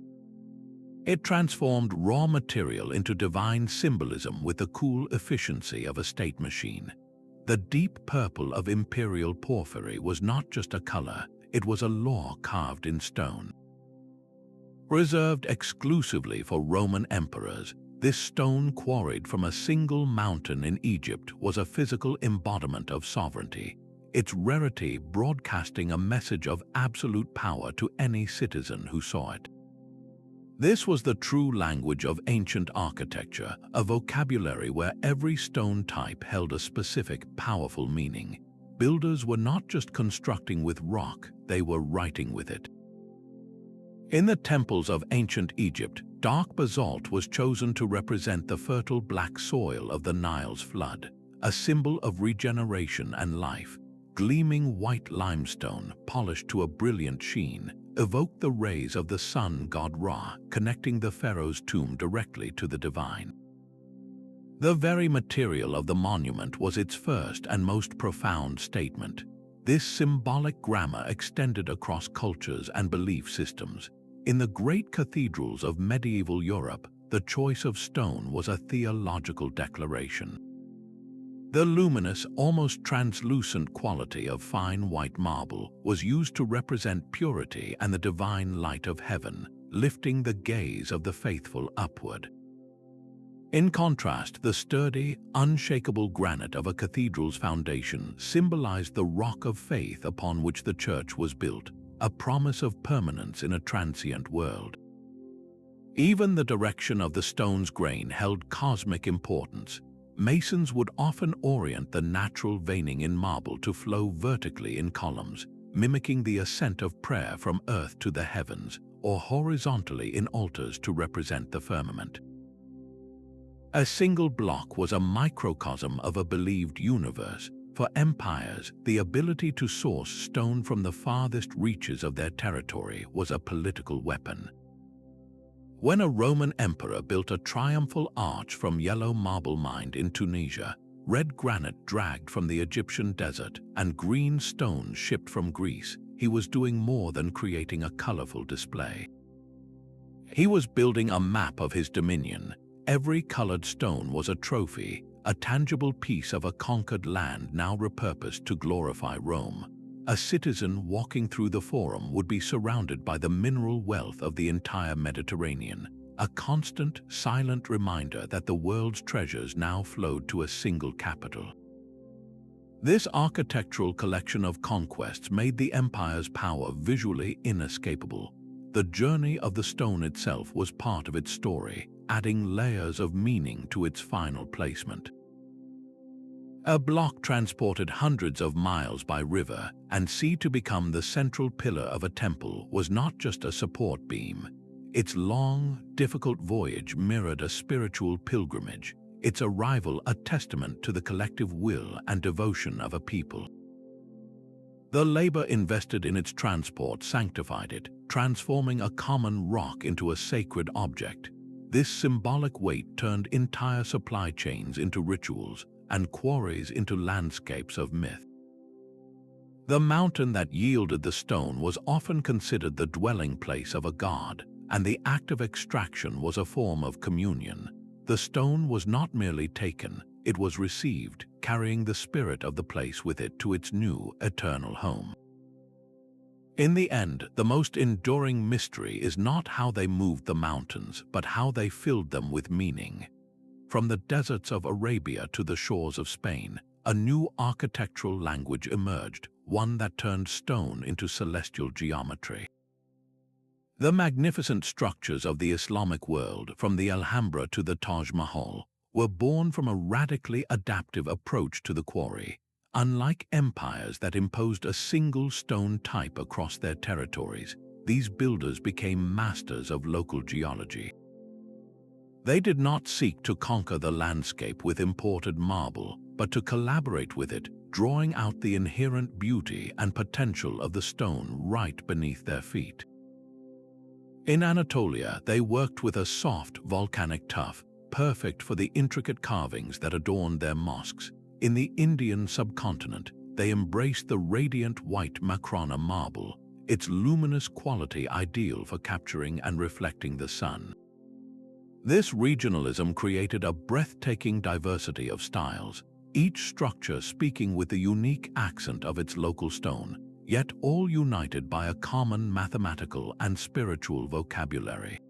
It transformed raw material into divine symbolism with the cool efficiency of a state machine. The deep purple of imperial porphyry was not just a color, it was a law carved in stone. Reserved exclusively for Roman emperors, this stone quarried from a single mountain in Egypt was a physical embodiment of sovereignty, its rarity broadcasting a message of absolute power to any citizen who saw it. This was the true language of ancient architecture, a vocabulary where every stone type held a specific, powerful meaning. Builders were not just constructing with rock, they were writing with it. In the temples of ancient Egypt, dark basalt was chosen to represent the fertile black soil of the Nile's flood, a symbol of regeneration and life. Gleaming white limestone, polished to a brilliant sheen, evoked the rays of the sun god Ra, connecting the pharaoh's tomb directly to the divine. The very material of the monument was its first and most profound statement. This symbolic grammar extended across cultures and belief systems. In the great cathedrals of medieval Europe, the choice of stone was a theological declaration. The luminous, almost translucent quality of fine white marble was used to represent purity and the divine light of heaven, lifting the gaze of the faithful upward. In contrast, the sturdy, unshakable granite of a cathedral's foundation symbolized the rock of faith upon which the church was built, a promise of permanence in a transient world. Even the direction of the stone's grain held cosmic importance. Masons would often orient the natural veining in marble to flow vertically in columns, mimicking the ascent of prayer from earth to the heavens, or horizontally in altars to represent the firmament. A single block was a microcosm of a believed universe. For empires, the ability to source stone from the farthest reaches of their territory was a political weapon. When a Roman emperor built a triumphal arch from yellow marble mined in Tunisia, red granite dragged from the Egyptian desert, and green stones shipped from Greece, he was doing more than creating a colorful display. He was building a map of his dominion. Every colored stone was a trophy, a tangible piece of a conquered land now repurposed to glorify Rome. A citizen walking through the Forum would be surrounded by the mineral wealth of the entire Mediterranean, a constant, silent reminder that the world's treasures now flowed to a single capital. This architectural collection of conquests made the empire's power visually inescapable. The journey of the stone itself was part of its story, adding layers of meaning to its final placement. A block transported hundreds of miles by river and sea to become the central pillar of a temple was not just a support beam. Its long, difficult voyage mirrored a spiritual pilgrimage, its arrival a testament to the collective will and devotion of a people. The labor invested in its transport sanctified it, transforming a common rock into a sacred object. This symbolic weight turned entire supply chains into rituals, and quarries into landscapes of myth. The mountain that yielded the stone was often considered the dwelling place of a god, and the act of extraction was a form of communion. The stone was not merely taken, it was received, carrying the spirit of the place with it to its new, eternal home. In the end, the most enduring mystery is not how they moved the mountains, but how they filled them with meaning. From the deserts of Arabia to the shores of Spain, a new architectural language emerged, one that turned stone into celestial geometry. The magnificent structures of the Islamic world, from the Alhambra to the Taj Mahal, were born from a radically adaptive approach to the quarry. Unlike empires that imposed a single stone type across their territories, these builders became masters of local geology. They did not seek to conquer the landscape with imported marble, but to collaborate with it, drawing out the inherent beauty and potential of the stone right beneath their feet. In Anatolia, they worked with a soft volcanic tuff, perfect for the intricate carvings that adorned their mosques. In the Indian subcontinent, they embraced the radiant white Makrana marble, its luminous quality ideal for capturing and reflecting the sun. This regionalism created a breathtaking diversity of styles, each structure speaking with the unique accent of its local stone, yet all united by a common mathematical and spiritual vocabulary.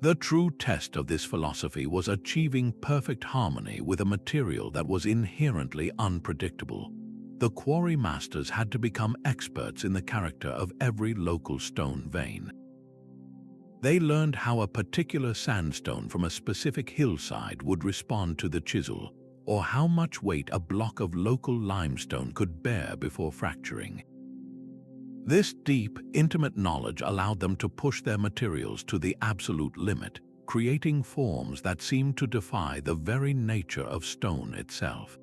The true test of this philosophy was achieving perfect harmony with a material that was inherently unpredictable. The quarry masters had to become experts in the character of every local stone vein. They learned how a particular sandstone from a specific hillside would respond to the chisel, or how much weight a block of local limestone could bear before fracturing. This deep, intimate knowledge allowed them to push their materials to the absolute limit, creating forms that seemed to defy the very nature of stone itself.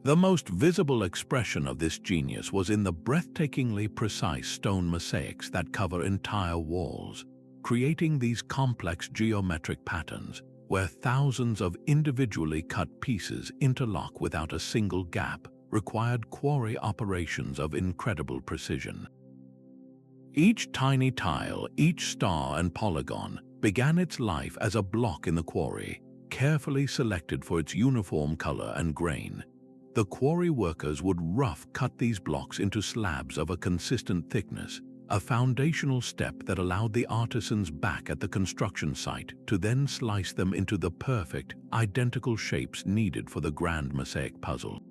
The most visible expression of this genius was in the breathtakingly precise stone mosaics that cover entire walls, creating these complex geometric patterns where thousands of individually cut pieces interlock without a single gap required quarry operations of incredible precision. Each tiny tile, each star and polygon began its life as a block in the quarry, carefully selected for its uniform color and grain. The quarry workers would rough cut these blocks into slabs of a consistent thickness, a foundational step that allowed the artisans back at the construction site to then slice them into the perfect, identical shapes needed for the grand mosaic puzzle.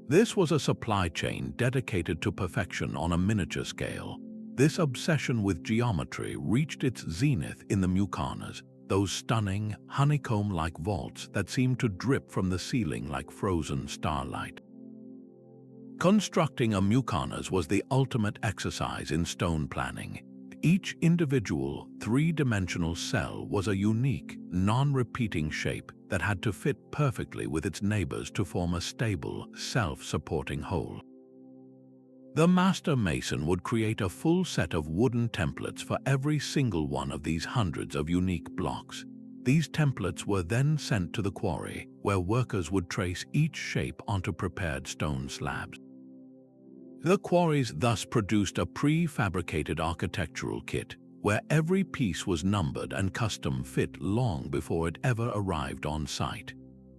This was a supply chain dedicated to perfection on a miniature scale. This obsession with geometry reached its zenith in the Muqarnas, those stunning, honeycomb-like vaults that seemed to drip from the ceiling like frozen starlight. Constructing a Muqarnas was the ultimate exercise in stone planning. Each individual, three-dimensional cell was a unique, non-repeating shape that had to fit perfectly with its neighbors to form a stable, self-supporting whole. The master mason would create a full set of wooden templates for every single one of these hundreds of unique blocks. These templates were then sent to the quarry, where workers would trace each shape onto prepared stone slabs. The quarries thus produced a prefabricated architectural kit, where every piece was numbered and custom fit long before it ever arrived on site.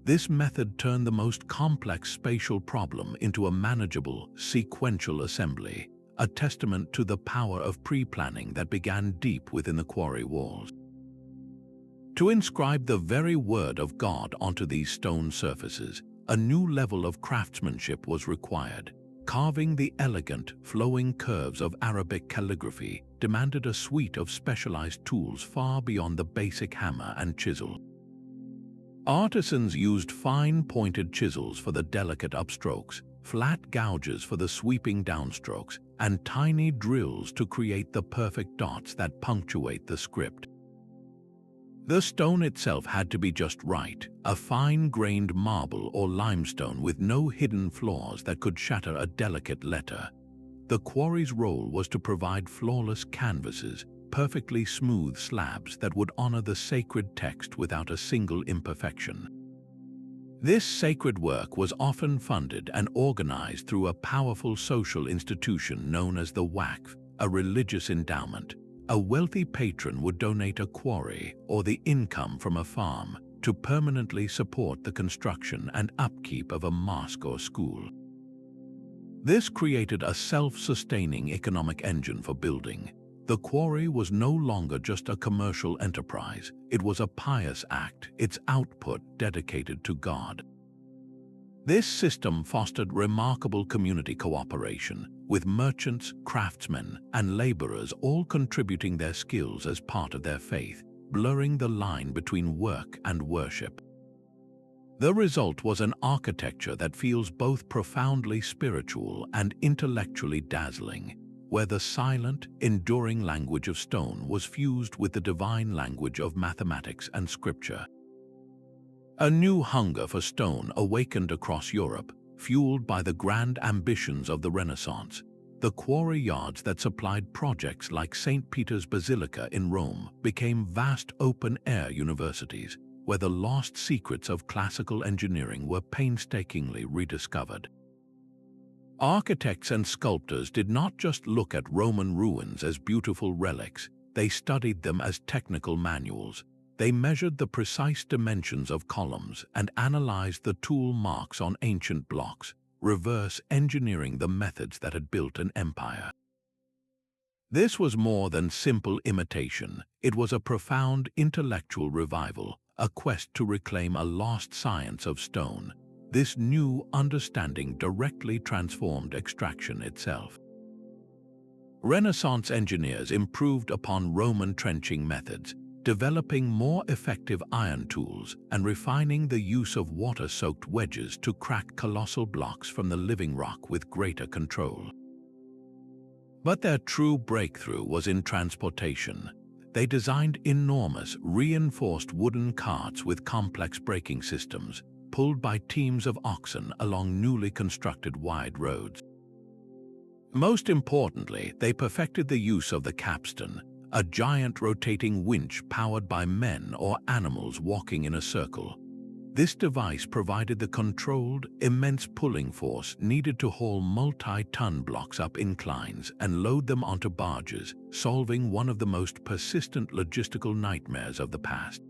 This method turned the most complex spatial problem into a manageable, sequential assembly, a testament to the power of pre-planning that began deep within the quarry walls. To inscribe the very word of God onto these stone surfaces, a new level of craftsmanship was required. Carving the elegant, flowing curves of Arabic calligraphy demanded a suite of specialized tools far beyond the basic hammer and chisel. Artisans used fine-pointed chisels for the delicate upstrokes, flat gouges for the sweeping downstrokes, and tiny drills to create the perfect dots that punctuate the script. The stone itself had to be just right, a fine-grained marble or limestone with no hidden flaws that could shatter a delicate letter. The quarry's role was to provide flawless canvases, perfectly smooth slabs that would honor the sacred text without a single imperfection. This sacred work was often funded and organized through a powerful social institution known as the Waqf, a religious endowment. A wealthy patron would donate a quarry or the income from a farm to permanently support the construction and upkeep of a mosque or school. This created a self-sustaining economic engine for building. The quarry was no longer just a commercial enterprise, it was a pious act, its output dedicated to God. This system fostered remarkable community cooperation, with merchants, craftsmen, and laborers all contributing their skills as part of their faith, blurring the line between work and worship. The result was an architecture that feels both profoundly spiritual and intellectually dazzling, where the silent, enduring language of stone was fused with the divine language of mathematics and scripture. A new hunger for stone awakened across Europe, fueled by the grand ambitions of the Renaissance. The quarry yards that supplied projects like St. Peter's Basilica in Rome became vast open-air universities, where the lost secrets of classical engineering were painstakingly rediscovered. Architects and sculptors did not just look at Roman ruins as beautiful relics, they studied them as technical manuals. They measured the precise dimensions of columns and analyzed the tool marks on ancient blocks, reverse engineering the methods that had built an empire. This was more than simple imitation. It was a profound intellectual revival, a quest to reclaim a lost science of stone. This new understanding directly transformed extraction itself. Renaissance engineers improved upon Roman trenching methods, developing more effective iron tools and refining the use of water-soaked wedges to crack colossal blocks from the living rock with greater control. But their true breakthrough was in transportation. They designed enormous, reinforced wooden carts with complex braking systems, pulled by teams of oxen along newly constructed wide roads. Most importantly, they perfected the use of the capstan, a giant rotating winch powered by men or animals walking in a circle. This device provided the controlled, immense pulling force needed to haul multi-ton blocks up inclines and load them onto barges, solving one of the most persistent logistical nightmares of the past.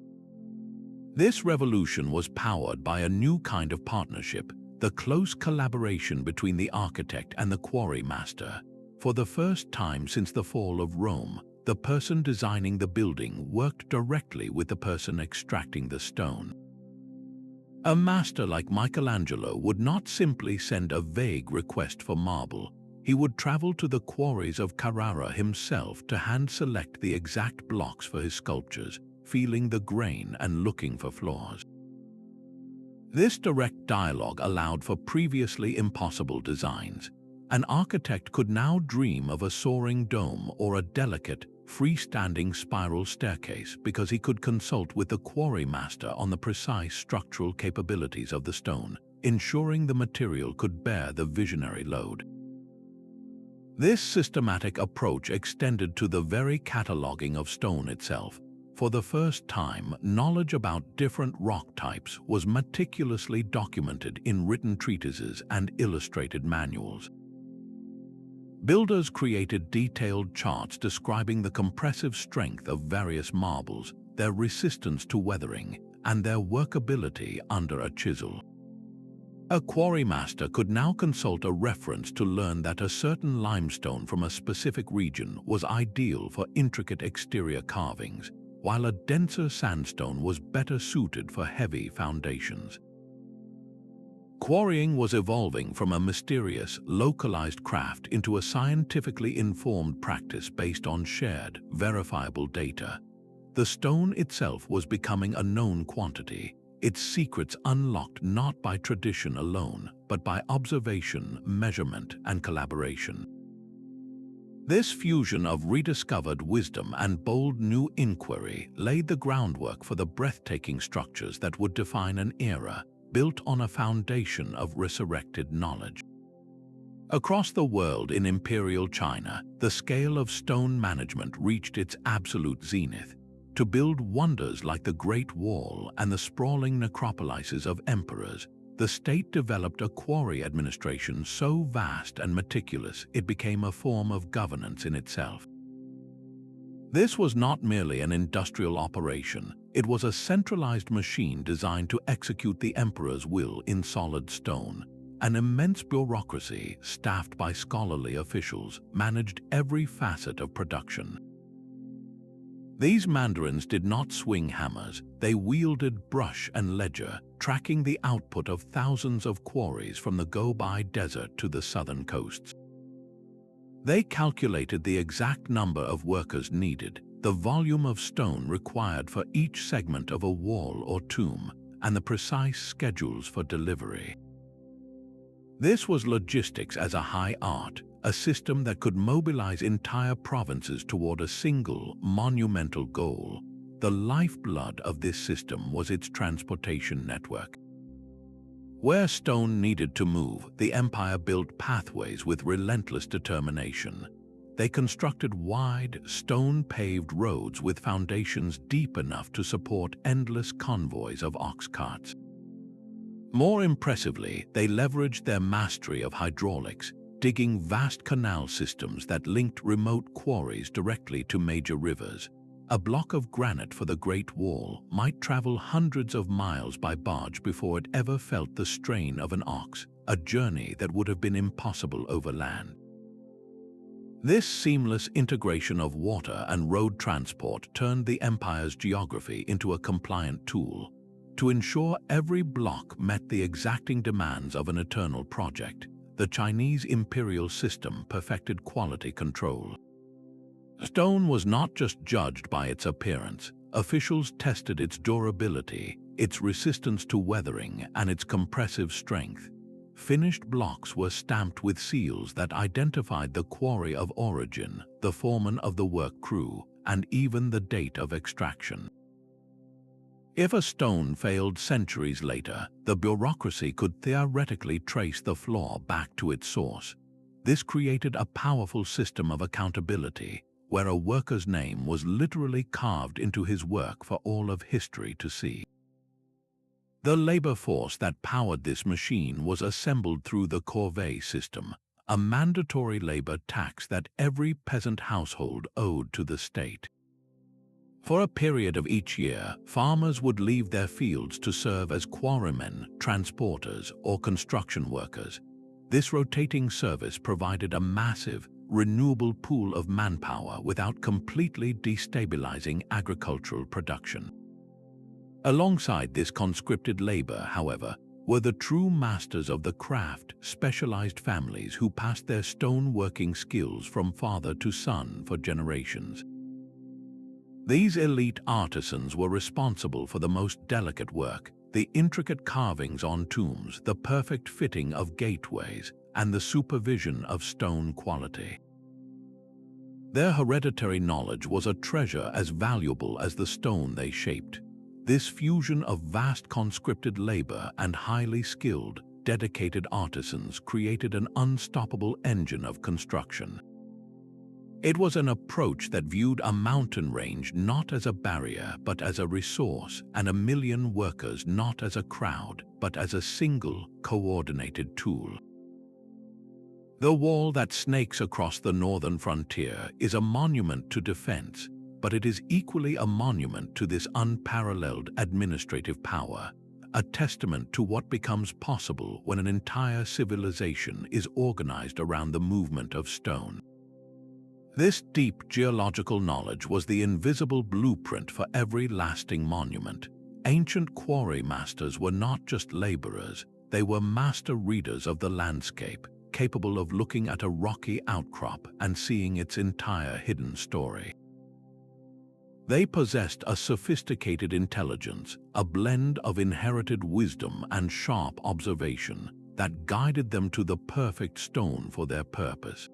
This revolution was powered by a new kind of partnership, the close collaboration between the architect and the quarry master. For the first time since the fall of Rome, the person designing the building worked directly with the person extracting the stone. A master like Michelangelo would not simply send a vague request for marble. He would travel to the quarries of Carrara himself to hand-select the exact blocks for his sculptures, feeling the grain and looking for flaws. This direct dialogue allowed for previously impossible designs. An architect could now dream of a soaring dome or a delicate, freestanding spiral staircase because he could consult with the quarry master on the precise structural capabilities of the stone, ensuring the material could bear the visionary load. This systematic approach extended to the very cataloging of stone itself. For the first time, knowledge about different rock types was meticulously documented in written treatises and illustrated manuals. Builders created detailed charts describing the compressive strength of various marbles, their resistance to weathering, and their workability under a chisel. A quarry master could now consult a reference to learn that a certain limestone from a specific region was ideal for intricate exterior carvings, while a denser sandstone was better suited for heavy foundations. Quarrying was evolving from a mysterious, localized craft into a scientifically informed practice based on shared, verifiable data. The stone itself was becoming a known quantity, its secrets unlocked not by tradition alone, but by observation, measurement, and collaboration. This fusion of rediscovered wisdom and bold new inquiry laid the groundwork for the breathtaking structures that would define an era built on a foundation of resurrected knowledge. Across the world in Imperial China, the scale of stone management reached its absolute zenith. To build wonders like the Great Wall and the sprawling necropolises of emperors, the state developed a quarry administration so vast and meticulous it became a form of governance in itself. This was not merely an industrial operation, it was a centralized machine designed to execute the emperor's will in solid stone. An immense bureaucracy, staffed by scholarly officials, managed every facet of production. These mandarins did not swing hammers, they wielded brush and ledger, tracking the output of thousands of quarries from the Gobi Desert to the southern coasts. They calculated the exact number of workers needed, the volume of stone required for each segment of a wall or tomb, and the precise schedules for delivery. This was logistics as a high art, a system that could mobilize entire provinces toward a single, monumental goal. The lifeblood of this system was its transportation network. Where stone needed to move, the empire built pathways with relentless determination. They constructed wide, stone-paved roads with foundations deep enough to support endless convoys of ox carts. More impressively, they leveraged their mastery of hydraulics, digging vast canal systems that linked remote quarries directly to major rivers. A block of granite for the Great Wall might travel hundreds of miles by barge before it ever felt the strain of an ox, a journey that would have been impossible over land. This seamless integration of water and road transport turned the empire's geography into a compliant tool. To ensure every block met the exacting demands of an eternal project, the Chinese imperial system perfected quality control. Stone was not just judged by its appearance. Officials tested its durability, its resistance to weathering, and its compressive strength. Finished blocks were stamped with seals that identified the quarry of origin, the foreman of the work crew, and even the date of extraction. If a stone failed centuries later, the bureaucracy could theoretically trace the flaw back to its source. This created a powerful system of accountability, where a worker's name was literally carved into his work for all of history to see. The labor force that powered this machine was assembled through the corvée system, a mandatory labor tax that every peasant household owed to the state. For a period of each year, farmers would leave their fields to serve as quarrymen, transporters, or construction workers. This rotating service provided a massive, renewable pool of manpower without completely destabilizing agricultural production. Alongside this conscripted labor, however, were the true masters of the craft, specialized families who passed their stone-working skills from father to son for generations. These elite artisans were responsible for the most delicate work, the intricate carvings on tombs, the perfect fitting of gateways, and the supervision of stone quality. Their hereditary knowledge was a treasure as valuable as the stone they shaped. This fusion of vast conscripted labor and highly skilled, dedicated artisans created an unstoppable engine of construction. It was an approach that viewed a mountain range not as a barrier but as a resource, and a million workers not as a crowd but as a single, coordinated tool. The wall that snakes across the northern frontier is a monument to defense, but it is equally a monument to this unparalleled administrative power, a testament to what becomes possible when an entire civilization is organized around the movement of stone. This deep geological knowledge was the invisible blueprint for every lasting monument. Ancient quarry masters were not just laborers, they were master readers of the landscape, capable of looking at a rocky outcrop and seeing its entire hidden story. They possessed a sophisticated intelligence, a blend of inherited wisdom and sharp observation that guided them to the perfect stone for their purpose.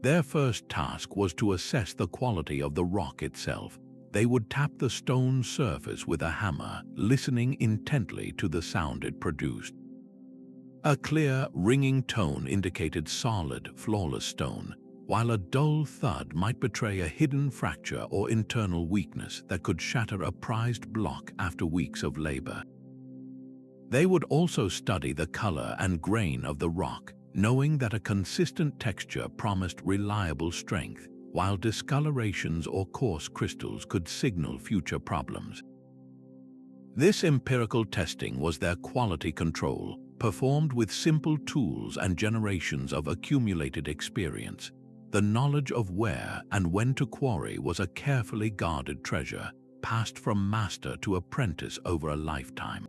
Their first task was to assess the quality of the rock itself. They would tap the stone surface with a hammer, listening intently to the sound it produced. A clear, ringing tone indicated solid, flawless stone, while a dull thud might betray a hidden fracture or internal weakness that could shatter a prized block after weeks of labor. They would also study the color and grain of the rock, knowing that a consistent texture promised reliable strength, while discolorations or coarse crystals could signal future problems. This empirical testing was their quality control, performed with simple tools and generations of accumulated experience. The knowledge of where and when to quarry was a carefully guarded treasure, passed from master to apprentice over a lifetime.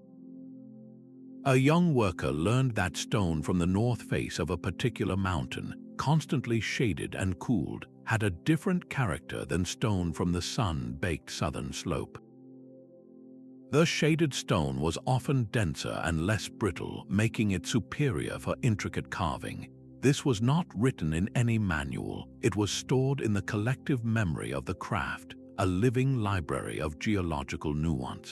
A young worker learned that stone from the north face of a particular mountain, constantly shaded and cooled, had a different character than stone from the sun-baked southern slope. The shaded stone was often denser and less brittle, making it superior for intricate carving. This was not written in any manual, it was stored in the collective memory of the craft, a living library of geological nuance.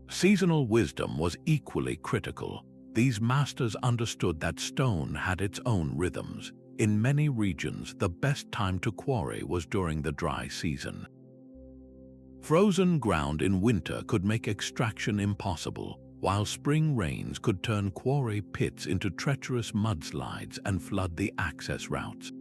Seasonal wisdom was equally critical. These masters understood that stone had its own rhythms. In many regions, the best time to quarry was during the dry season. Frozen ground in winter could make extraction impossible, while spring rains could turn quarry pits into treacherous mudslides and flood the access routes.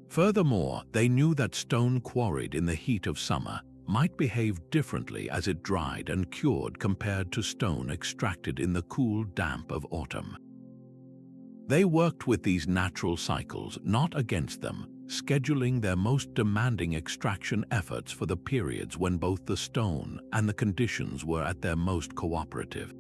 Furthermore, they knew that stone quarried in the heat of summer might behave differently as it dried and cured compared to stone extracted in the cool damp of autumn. They worked with these natural cycles, not against them, scheduling their most demanding extraction efforts for the periods when both the stone and the conditions were at their most cooperative.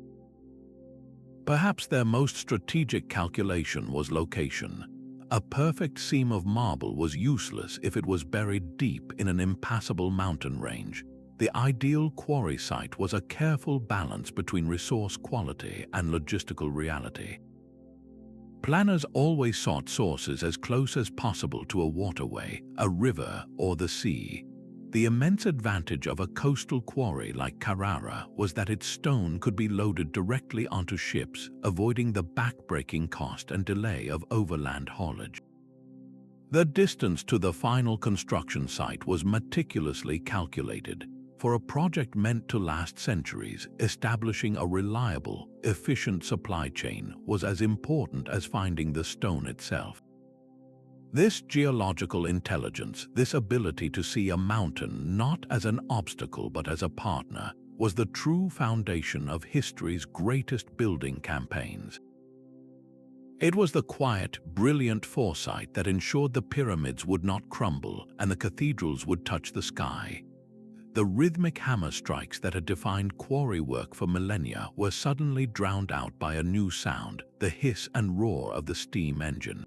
Perhaps their most strategic calculation was location. A perfect seam of marble was useless if it was buried deep in an impassable mountain range. The ideal quarry site was a careful balance between resource quality and logistical reality. Planners always sought sources as close as possible to a waterway, a river, or the sea. The immense advantage of a coastal quarry like Carrara was that its stone could be loaded directly onto ships, avoiding the back-breaking cost and delay of overland haulage. The distance to the final construction site was meticulously calculated. For a project meant to last centuries, establishing a reliable, efficient supply chain was as important as finding the stone itself. This geological intelligence, this ability to see a mountain not as an obstacle but as a partner, was the true foundation of history's greatest building campaigns. It was the quiet, brilliant foresight that ensured the pyramids would not crumble and the cathedrals would touch the sky. The rhythmic hammer strikes that had defined quarry work for millennia were suddenly drowned out by a new sound, the hiss and roar of the steam engine.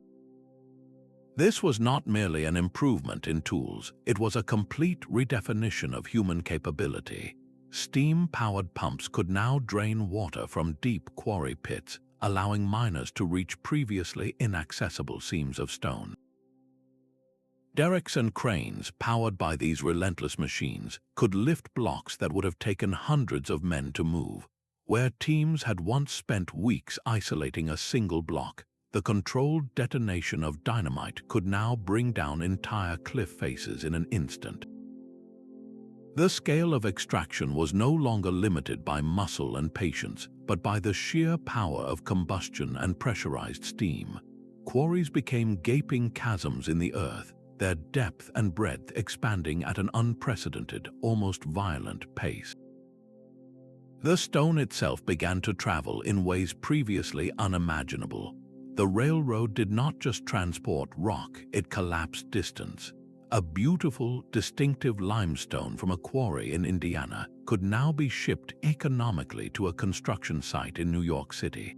This was not merely an improvement in tools, it was a complete redefinition of human capability. Steam-powered pumps could now drain water from deep quarry pits, allowing miners to reach previously inaccessible seams of stone. Derricks and cranes, powered by these relentless machines, could lift blocks that would have taken hundreds of men to move. Where teams had once spent weeks isolating a single block, the controlled detonation of dynamite could now bring down entire cliff faces in an instant. The scale of extraction was no longer limited by muscle and patience, but by the sheer power of combustion and pressurized steam. Quarries became gaping chasms in the earth, their depth and breadth expanding at an unprecedented, almost violent pace. The stone itself began to travel in ways previously unimaginable. The railroad did not just transport rock, it collapsed distance. A beautiful, distinctive limestone from a quarry in Indiana could now be shipped economically to a construction site in New York City.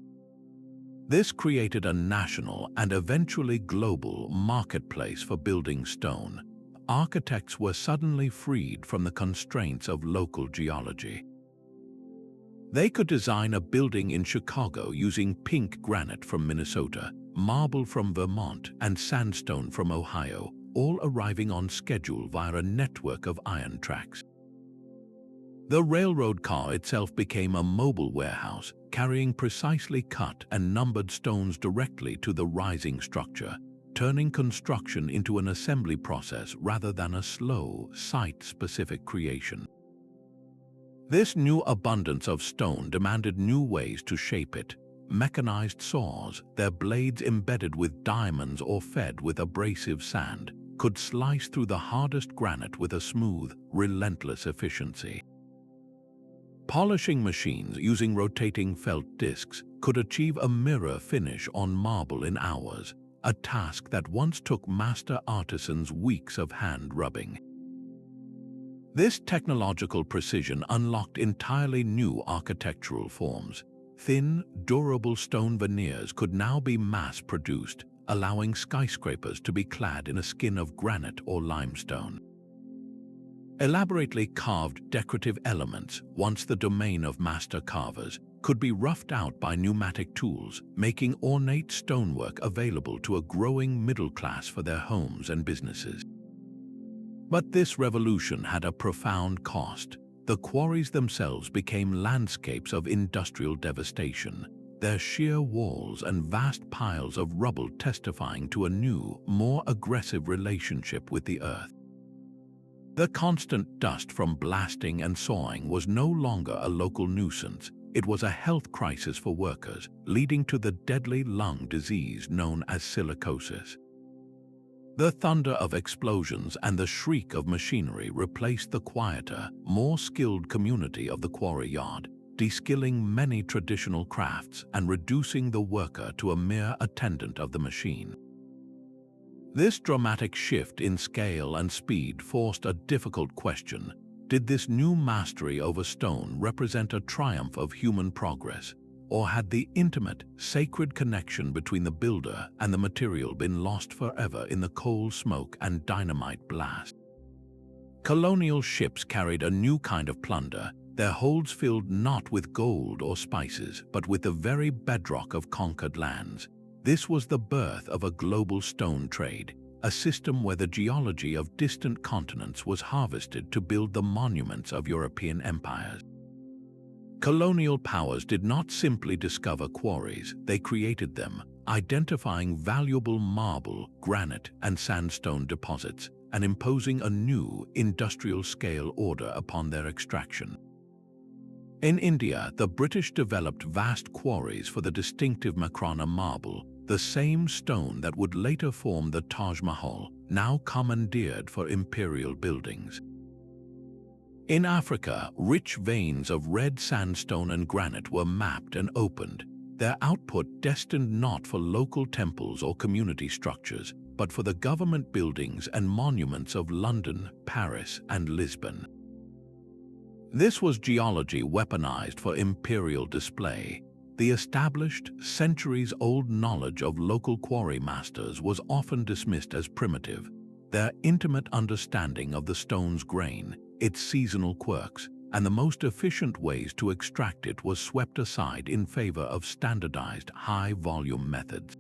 This created a national and eventually global marketplace for building stone. Architects were suddenly freed from the constraints of local geology. They could design a building in Chicago using pink granite from Minnesota, marble from Vermont, and sandstone from Ohio, all arriving on schedule via a network of iron tracks. The railroad car itself became a mobile warehouse, carrying precisely cut and numbered stones directly to the rising structure, turning construction into an assembly process rather than a slow, site-specific creation. This new abundance of stone demanded new ways to shape it. Mechanized saws, their blades embedded with diamonds or fed with abrasive sand, could slice through the hardest granite with a smooth, relentless efficiency. Polishing machines using rotating felt discs could achieve a mirror finish on marble in hours, a task that once took master artisans weeks of hand rubbing. This technological precision unlocked entirely new architectural forms. Thin, durable stone veneers could now be mass-produced, allowing skyscrapers to be clad in a skin of granite or limestone. Elaborately carved decorative elements, once the domain of master carvers, could be roughed out by pneumatic tools, making ornate stonework available to a growing middle class for their homes and businesses. But this revolution had a profound cost. The quarries themselves became landscapes of industrial devastation, their sheer walls and vast piles of rubble testifying to a new, more aggressive relationship with the earth. The constant dust from blasting and sawing was no longer a local nuisance. It was a health crisis for workers, leading to the deadly lung disease known as silicosis. The thunder of explosions and the shriek of machinery replaced the quieter, more skilled community of the quarry yard, de-skilling many traditional crafts and reducing the worker to a mere attendant of the machine. This dramatic shift in scale and speed forced a difficult question. Did this new mastery over stone represent a triumph of human progress, or had the intimate, sacred connection between the builder and the material been lost forever in the coal smoke and dynamite blast? Colonial ships carried a new kind of plunder, their holds filled not with gold or spices, but with the very bedrock of conquered lands. This was the birth of a global stone trade, a system where the geology of distant continents was harvested to build the monuments of European empires. Colonial powers did not simply discover quarries, they created them, identifying valuable marble, granite, and sandstone deposits, and imposing a new industrial-scale order upon their extraction. In India, the British developed vast quarries for the distinctive Makrana marble, the same stone that would later form the Taj Mahal, now commandeered for imperial buildings. In Africa, rich veins of red sandstone and granite were mapped and opened, their output destined not for local temples or community structures, but for the government buildings and monuments of London, Paris, and Lisbon. This was geology weaponized for imperial display. The established, centuries-old knowledge of local quarry masters was often dismissed as primitive. Their intimate understanding of the stone's grain, its seasonal quirks, and the most efficient ways to extract it was swept aside in favor of standardized, high-volume methods.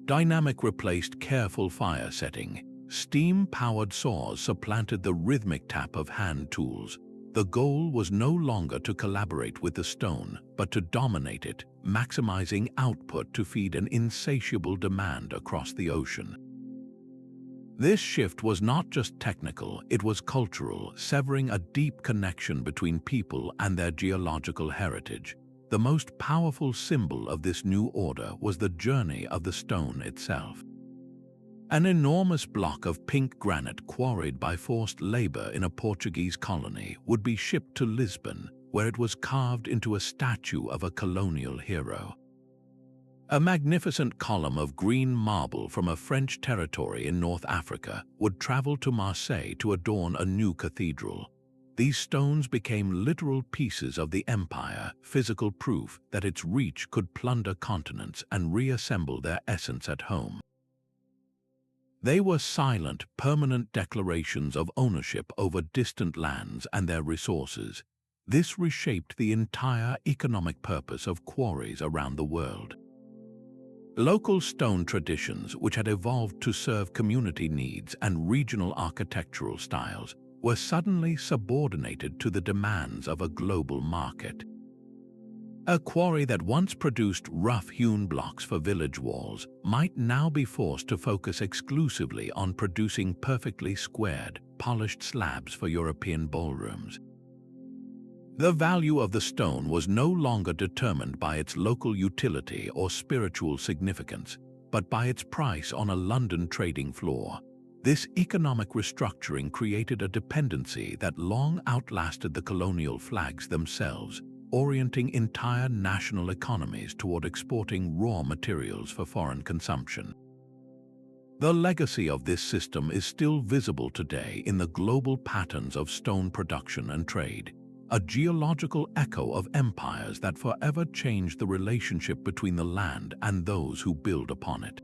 Dynamic replaced careful fire setting. Steam-powered saws supplanted the rhythmic tap of hand tools. The goal was no longer to collaborate with the stone, but to dominate it, maximizing output to feed an insatiable demand across the ocean. This shift was not just technical, it was cultural, severing a deep connection between people and their geological heritage. The most powerful symbol of this new order was the journey of the stone itself. An enormous block of pink granite quarried by forced labor in a Portuguese colony would be shipped to Lisbon, where it was carved into a statue of a colonial hero. A magnificent column of green marble from a French territory in North Africa would travel to Marseille to adorn a new cathedral. These stones became literal pieces of the empire, physical proof that its reach could plunder continents and reassemble their essence at home. They were silent, permanent declarations of ownership over distant lands and their resources. This reshaped the entire economic purpose of quarries around the world. Local stone traditions, which had evolved to serve community needs and regional architectural styles, were suddenly subordinated to the demands of a global market. A quarry that once produced rough-hewn blocks for village walls might now be forced to focus exclusively on producing perfectly squared, polished slabs for European ballrooms. The value of the stone was no longer determined by its local utility or spiritual significance, but by its price on a London trading floor. This economic restructuring created a dependency that long outlasted the colonial flags themselves, orienting entire national economies toward exporting raw materials for foreign consumption. The legacy of this system is still visible today in the global patterns of stone production and trade, a geological echo of empires that forever changed the relationship between the land and those who build upon it.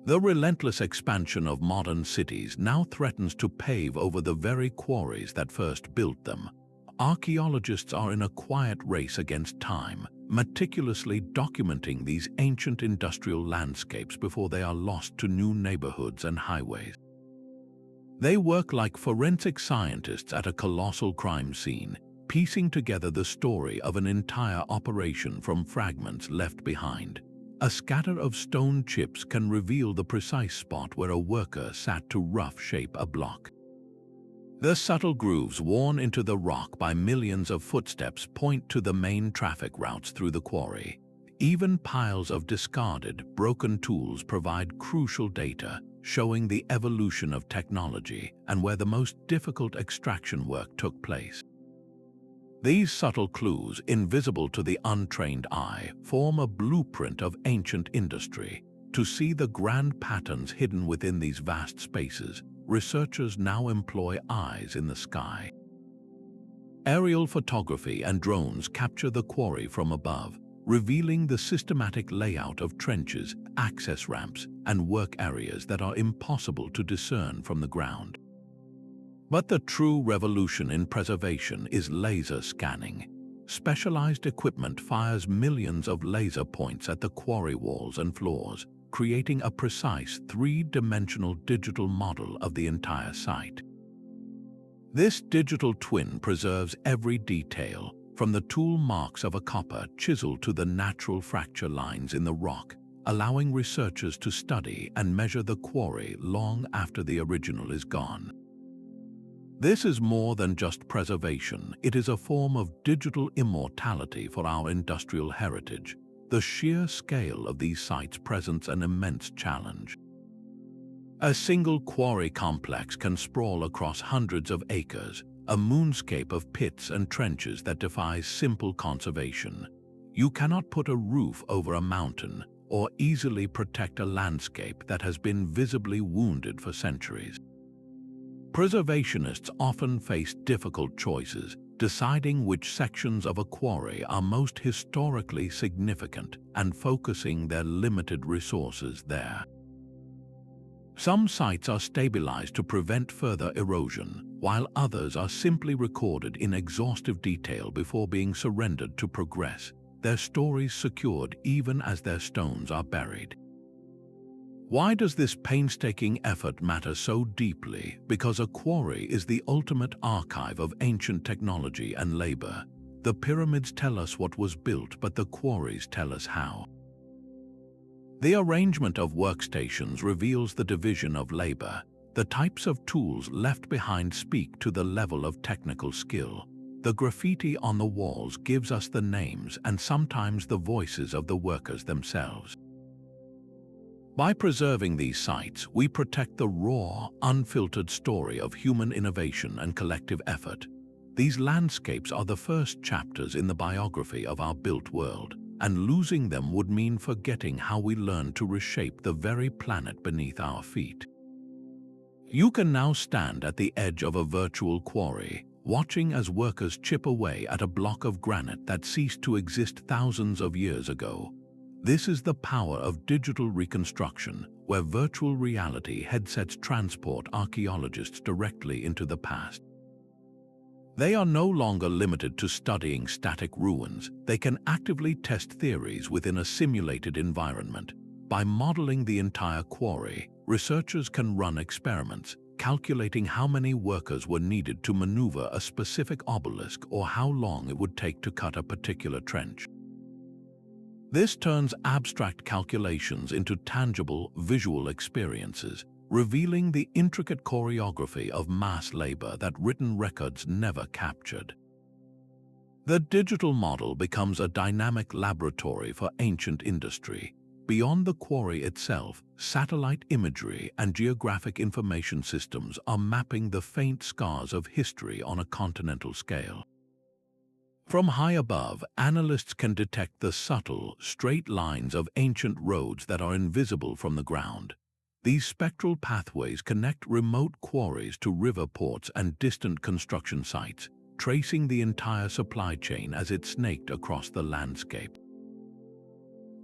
The relentless expansion of modern cities now threatens to pave over the very quarries that first built them. Archaeologists are in a quiet race against time, meticulously documenting these ancient industrial landscapes before they are lost to new neighborhoods and highways. They work like forensic scientists at a colossal crime scene, piecing together the story of an entire operation from fragments left behind. A scatter of stone chips can reveal the precise spot where a worker sat to rough shape a block. The subtle grooves worn into the rock by millions of footsteps point to the main traffic routes through the quarry. Even piles of discarded, broken tools provide crucial data, showing the evolution of technology and where the most difficult extraction work took place. These subtle clues, invisible to the untrained eye, form a blueprint of ancient industry. To see the grand patterns hidden within these vast spaces, researchers now employ eyes in the sky. Aerial photography and drones capture the quarry from above, revealing the systematic layout of trenches, access ramps, and work areas that are impossible to discern from the ground. But the true revolution in preservation is laser scanning. Specialized equipment fires millions of laser points at the quarry walls and floors, creating a precise three-dimensional digital model of the entire site. This digital twin preserves every detail, from the tool marks of a copper chisel to the natural fracture lines in the rock, allowing researchers to study and measure the quarry long after the original is gone. This is more than just preservation, it is a form of digital immortality for our industrial heritage. The sheer scale of these sites presents an immense challenge. A single quarry complex can sprawl across hundreds of acres, a moonscape of pits and trenches that defies simple conservation. You cannot put a roof over a mountain or easily protect a landscape that has been visibly wounded for centuries. Preservationists often face difficult choices, deciding which sections of a quarry are most historically significant and focusing their limited resources there. Some sites are stabilized to prevent further erosion, while others are simply recorded in exhaustive detail before being surrendered to progress, their stories secured even as their stones are buried. Why does this painstaking effort matter so deeply? Because a quarry is the ultimate archive of ancient technology and labor. The pyramids tell us what was built, but the quarries tell us how. The arrangement of workstations reveals the division of labor. The types of tools left behind speak to the level of technical skill. The graffiti on the walls gives us the names and sometimes the voices of the workers themselves. By preserving these sites, we protect the raw, unfiltered story of human innovation and collective effort. These landscapes are the first chapters in the biography of our built world, and losing them would mean forgetting how we learned to reshape the very planet beneath our feet. You can now stand at the edge of a virtual quarry, watching as workers chip away at a block of granite that ceased to exist thousands of years ago. This is the power of digital reconstruction, where virtual reality headsets transport archaeologists directly into the past. They are no longer limited to studying static ruins. They can actively test theories within a simulated environment. By modeling the entire quarry, researchers can run experiments, calculating how many workers were needed to maneuver a specific obelisk or how long it would take to cut a particular trench. This turns abstract calculations into tangible, visual experiences, revealing the intricate choreography of mass labor that written records never captured. The digital model becomes a dynamic laboratory for ancient industry. Beyond the quarry itself, satellite imagery and geographic information systems are mapping the faint scars of history on a continental scale. From high above, analysts can detect the subtle, straight lines of ancient roads that are invisible from the ground. These spectral pathways connect remote quarries to river ports and distant construction sites, tracing the entire supply chain as it snaked across the landscape.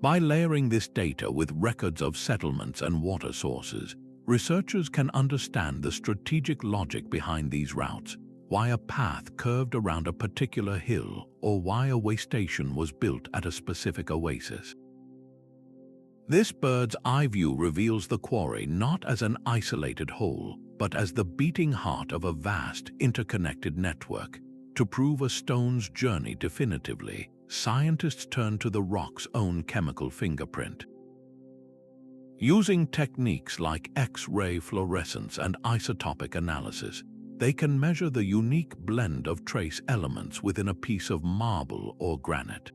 By layering this data with records of settlements and water sources, researchers can understand the strategic logic behind these routes, why a path curved around a particular hill, or why a way station was built at a specific oasis. This bird's eye view reveals the quarry not as an isolated whole, but as the beating heart of a vast, interconnected network. To prove a stone's journey definitively, scientists turn to the rock's own chemical fingerprint. Using techniques like X-ray fluorescence and isotopic analysis, they can measure the unique blend of trace elements within a piece of marble or granite.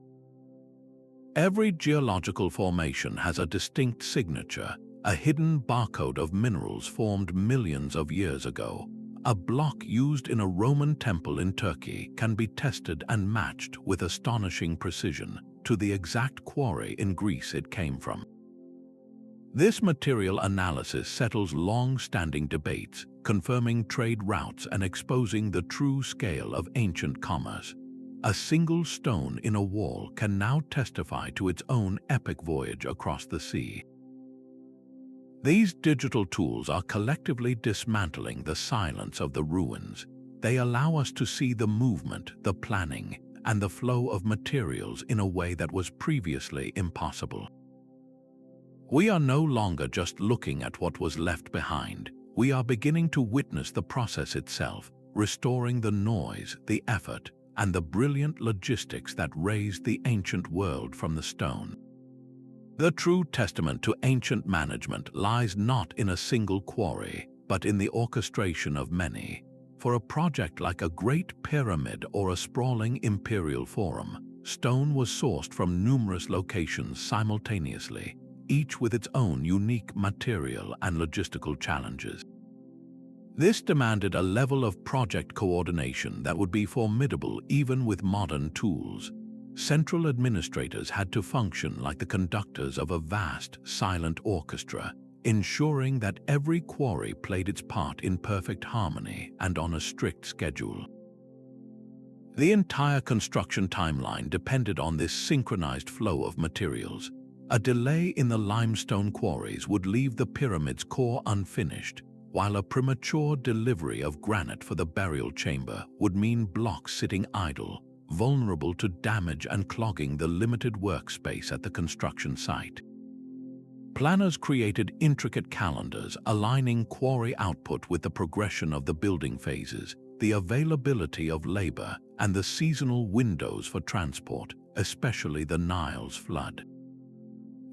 Every geological formation has a distinct signature, a hidden barcode of minerals formed millions of years ago. A block used in a Roman temple in Turkey can be tested and matched with astonishing precision to the exact quarry in Greece it came from. This material analysis settles long-standing debates, confirming trade routes and exposing the true scale of ancient commerce. A single stone in a wall can now testify to its own epic voyage across the sea. These digital tools are collectively dismantling the silence of the ruins. They allow us to see the movement, the planning, and the flow of materials in a way that was previously impossible. We are no longer just looking at what was left behind. We are beginning to witness the process itself, restoring the noise, the effort, and the brilliant logistics that raised the ancient world from the stone. The true testament to ancient management lies not in a single quarry, but in the orchestration of many. For a project like a great pyramid or a sprawling imperial forum, stone was sourced from numerous locations simultaneously, each with its own unique material and logistical challenges. This demanded a level of project coordination that would be formidable even with modern tools. Central administrators had to function like the conductors of a vast, silent orchestra, ensuring that every quarry played its part in perfect harmony and on a strict schedule. The entire construction timeline depended on this synchronized flow of materials. A delay in the limestone quarries would leave the pyramid's core unfinished, while a premature delivery of granite for the burial chamber would mean blocks sitting idle, vulnerable to damage and clogging the limited workspace at the construction site. Planners created intricate calendars aligning quarry output with the progression of the building phases, the availability of labor, and the seasonal windows for transport, especially the Nile's flood.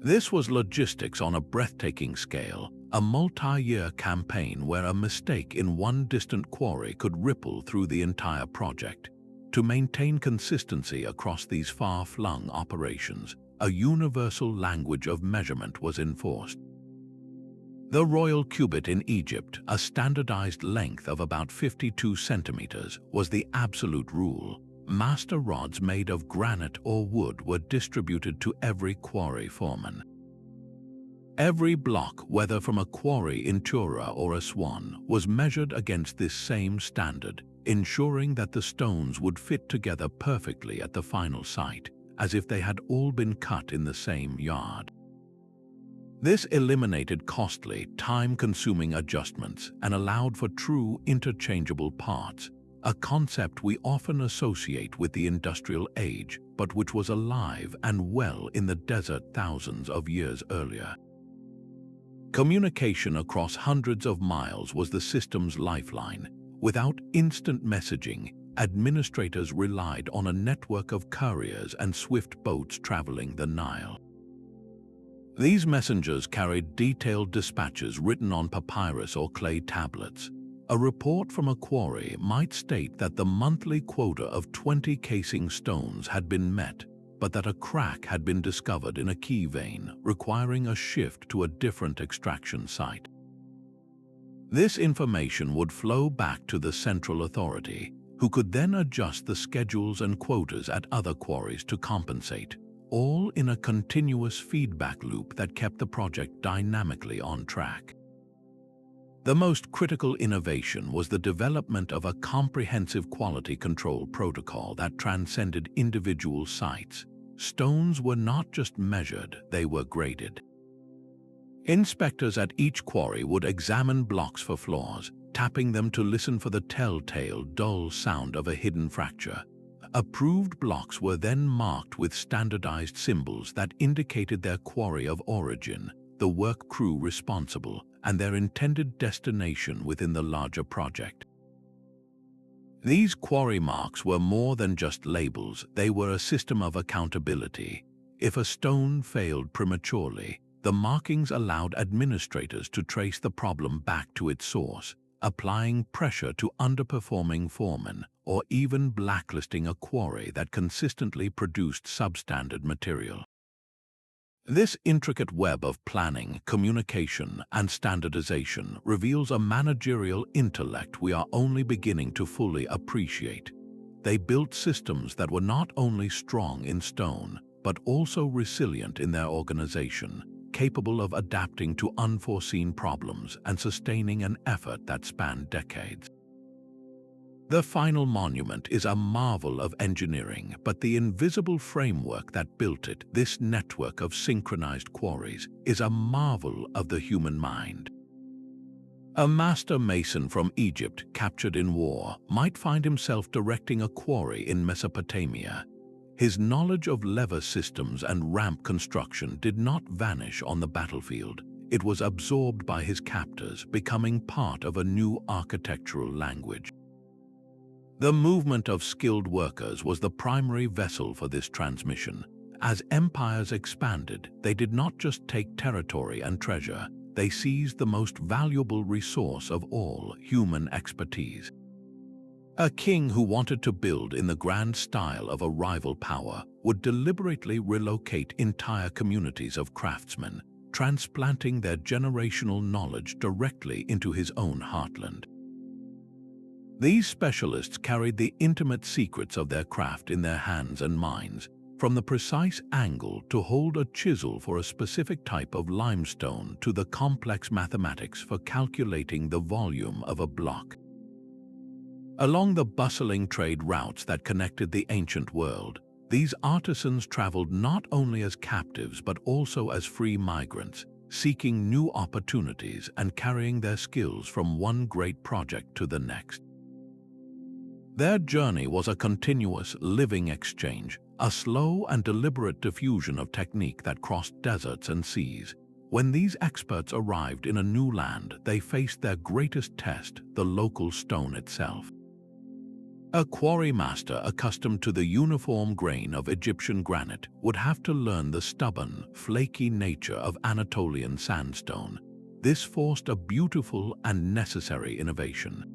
This was logistics on a breathtaking scale, a multi-year campaign where a mistake in one distant quarry could ripple through the entire project. To maintain consistency across these far-flung operations, a universal language of measurement was enforced. The royal cubit in Egypt, a standardized length of about 52 centimeters, was the absolute rule. Master rods made of granite or wood were distributed to every quarry foreman. Every block, whether from a quarry in Tura or Aswan, was measured against this same standard, ensuring that the stones would fit together perfectly at the final site, as if they had all been cut in the same yard. This eliminated costly, time-consuming adjustments and allowed for true interchangeable parts, a concept we often associate with the industrial age, but which was alive and well in the desert thousands of years earlier. Communication across hundreds of miles was the system's lifeline. Without instant messaging, administrators relied on a network of couriers and swift boats traveling the Nile. These messengers carried detailed dispatches written on papyrus or clay tablets. A report from a quarry might state that the monthly quota of 20 casing stones had been met, but that a crack had been discovered in a key vein, requiring a shift to a different extraction site. This information would flow back to the central authority, who could then adjust the schedules and quotas at other quarries to compensate, all in a continuous feedback loop that kept the project dynamically on track. The most critical innovation was the development of a comprehensive quality control protocol that transcended individual sites. Stones were not just measured, they were graded. Inspectors at each quarry would examine blocks for flaws, tapping them to listen for the telltale, dull sound of a hidden fracture. Approved blocks were then marked with standardized symbols that indicated their quarry of origin, the work crew responsible, and their intended destination within the larger project. These quarry marks were more than just labels, they were a system of accountability. If a stone failed prematurely, the markings allowed administrators to trace the problem back to its source, applying pressure to underperforming foremen, or even blacklisting a quarry that consistently produced substandard material. This intricate web of planning, communication, and standardization reveals a managerial intellect we are only beginning to fully appreciate. They built systems that were not only strong in stone, but also resilient in their organization, capable of adapting to unforeseen problems and sustaining an effort that spanned decades. The final monument is a marvel of engineering, but the invisible framework that built it, this network of synchronized quarries, is a marvel of the human mind. A master mason from Egypt captured in war might find himself directing a quarry in Mesopotamia. His knowledge of lever systems and ramp construction did not vanish on the battlefield. It was absorbed by his captors, becoming part of a new architectural language. The movement of skilled workers was the primary vessel for this transmission. As empires expanded, they did not just take territory and treasure, they seized the most valuable resource of all, human expertise. A king who wanted to build in the grand style of a rival power would deliberately relocate entire communities of craftsmen, transplanting their generational knowledge directly into his own heartland. These specialists carried the intimate secrets of their craft in their hands and minds, From the precise angle to hold a chisel for a specific type of limestone to the complex mathematics for calculating the volume of a block. Along the bustling trade routes that connected the ancient world, these artisans traveled not only as captives but also as free migrants, seeking new opportunities and carrying their skills from one great project to the next. Their journey was a continuous, living exchange, a slow and deliberate diffusion of technique that crossed deserts and seas. When these experts arrived in a new land, they faced their greatest test, the local stone itself. A quarry master accustomed to the uniform grain of Egyptian granite would have to learn the stubborn, flaky nature of Anatolian sandstone. This forced a beautiful and necessary innovation.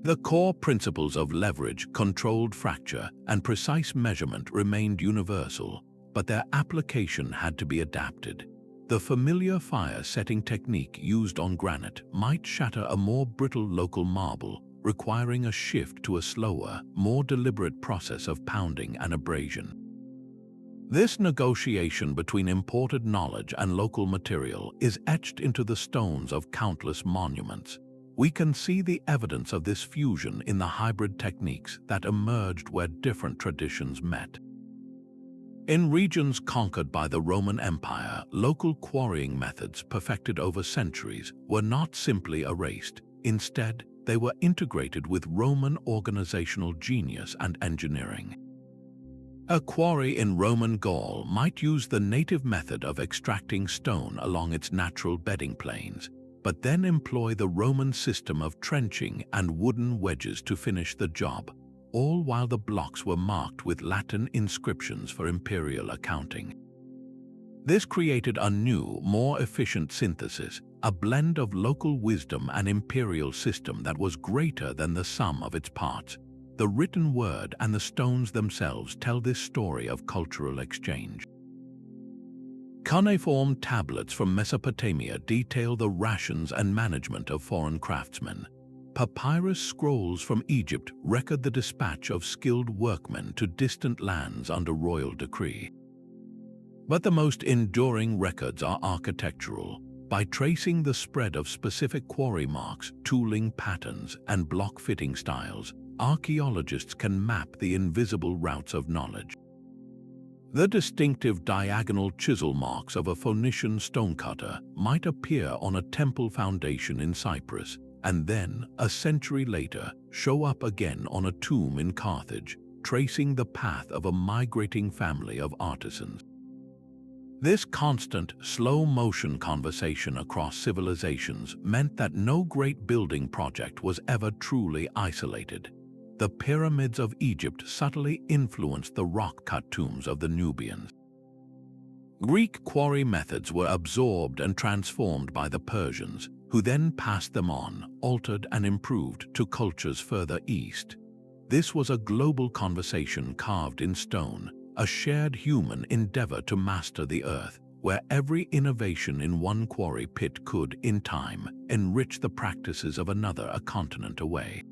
The core principles of leverage, controlled fracture, and precise measurement remained universal, but their application had to be adapted. The familiar fire-setting technique used on granite might shatter a more brittle local marble, requiring a shift to a slower, more deliberate process of pounding and abrasion. This negotiation between imported knowledge and local material is etched into the stones of countless monuments. We can see the evidence of this fusion in the hybrid techniques that emerged where different traditions met. In regions conquered by the Roman Empire, local quarrying methods perfected over centuries were not simply erased. Instead, they were integrated with Roman organizational genius and engineering. A quarry in Roman Gaul might use the native method of extracting stone along its natural bedding planes, but then employ the Roman system of trenching and wooden wedges to finish the job, all while the blocks were marked with Latin inscriptions for imperial accounting. This created a new, more efficient synthesis, a blend of local wisdom and imperial system that was greater than the sum of its parts. The written word and the stones themselves tell this story of cultural exchange. Cuneiform tablets from Mesopotamia detail the rations and management of foreign craftsmen. Papyrus scrolls from Egypt record the dispatch of skilled workmen to distant lands under royal decree. But the most enduring records are architectural. By tracing the spread of specific quarry marks, tooling patterns, and block fitting styles, archaeologists can map the invisible routes of knowledge. The distinctive diagonal chisel marks of a Phoenician stonecutter might appear on a temple foundation in Cyprus, and then, a century later, show up again on a tomb in Carthage, tracing the path of a migrating family of artisans. This constant, slow-motion conversation across civilizations meant that no great building project was ever truly isolated. The pyramids of Egypt subtly influenced the rock-cut tombs of the Nubians. Greek quarry methods were absorbed and transformed by the Persians, who then passed them on, altered and improved to cultures further east. This was a global conversation carved in stone, a shared human endeavor to master the earth, where every innovation in one quarry pit could, in time, enrich the practices of another a continent away.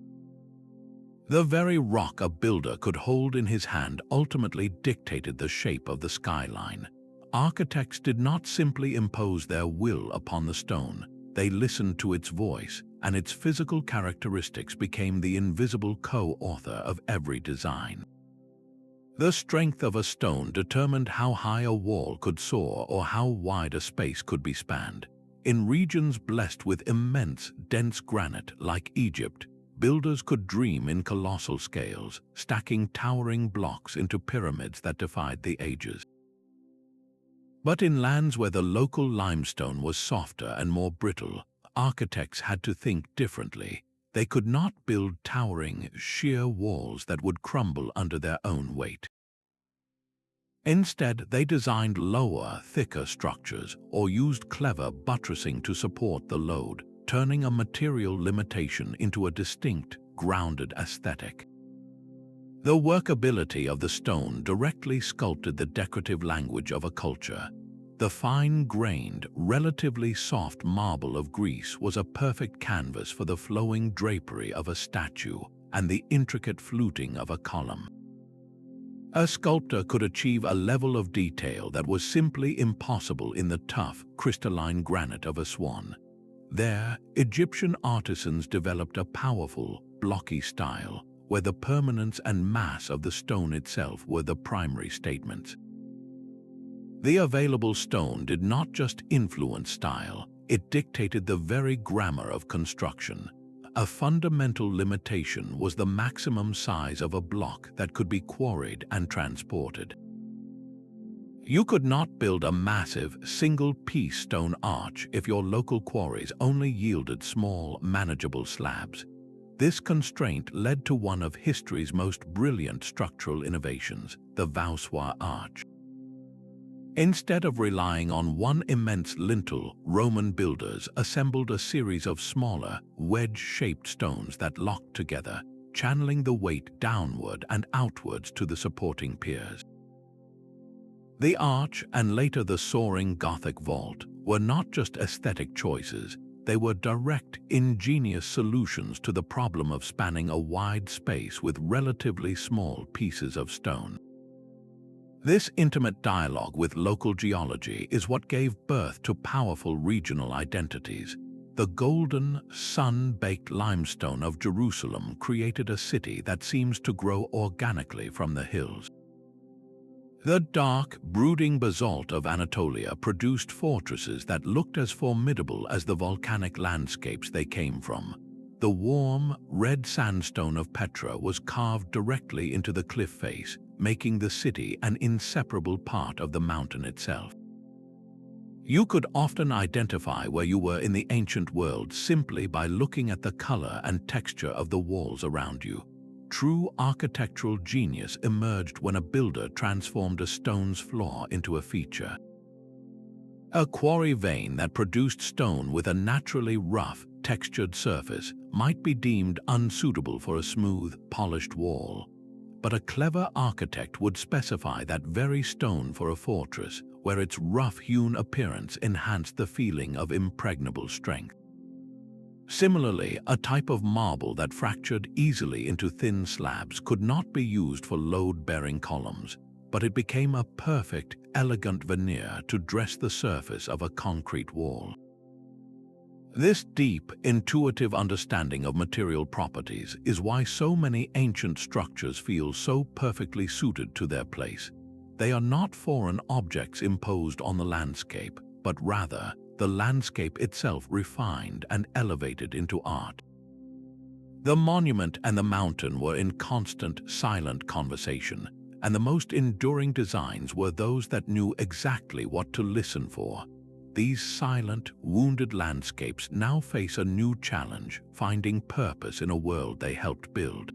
The very rock a builder could hold in his hand ultimately dictated the shape of the skyline. Architects did not simply impose their will upon the stone, they listened to its voice, and its physical characteristics became the invisible co-author of every design. The strength of a stone determined how high a wall could soar or how wide a space could be spanned. In regions blessed with immense, dense granite like Egypt, builders could dream in colossal scales, stacking towering blocks into pyramids that defied the ages. But in lands where the local limestone was softer and more brittle, architects had to think differently. They could not build towering, sheer walls that would crumble under their own weight. Instead, they designed lower, thicker structures or used clever buttressing to support the load, turning a material limitation into a distinct, grounded aesthetic. The workability of the stone directly sculpted the decorative language of a culture. The fine-grained, relatively soft marble of Greece was a perfect canvas for the flowing drapery of a statue and the intricate fluting of a column. A sculptor could achieve a level of detail that was simply impossible in the tough, crystalline granite of Aswan. There, Egyptian artisans developed a powerful, blocky style, where the permanence and mass of the stone itself were the primary statements. The available stone did not just influence style, it dictated the very grammar of construction. A fundamental limitation was the maximum size of a block that could be quarried and transported. You could not build a massive, single-piece stone arch if your local quarries only yielded small, manageable slabs. This constraint led to one of history's most brilliant structural innovations, the voussoir arch. Instead of relying on one immense lintel, Roman builders assembled a series of smaller, wedge-shaped stones that locked together, channeling the weight downward and outwards to the supporting piers. The arch and later the soaring Gothic vault were not just aesthetic choices, they were direct, ingenious solutions to the problem of spanning a wide space with relatively small pieces of stone. This intimate dialogue with local geology is what gave birth to powerful regional identities. The golden, sun-baked limestone of Jerusalem created a city that seems to grow organically from the hills. The dark, brooding basalt of Anatolia produced fortresses that looked as formidable as the volcanic landscapes they came from. The warm, red sandstone of Petra was carved directly into the cliff face, making the city an inseparable part of the mountain itself. You could often identify where you were in the ancient world simply by looking at the color and texture of the walls around you. True architectural genius emerged when a builder transformed a stone's flaw into a feature. A quarry vein that produced stone with a naturally rough, textured surface might be deemed unsuitable for a smooth, polished wall. But a clever architect would specify that very stone for a fortress, where its rough-hewn appearance enhanced the feeling of impregnable strength. Similarly, a type of marble that fractured easily into thin slabs could not be used for load-bearing columns, but it became a perfect, elegant veneer to dress the surface of a concrete wall. This deep, intuitive understanding of material properties is why so many ancient structures feel so perfectly suited to their place. They are not foreign objects imposed on the landscape, but rather the landscape itself refined and elevated into art. The monument and the mountain were in constant, silent conversation, and the most enduring designs were those that knew exactly what to listen for. These silent, wounded landscapes now face a new challenge, finding purpose in a world they helped build.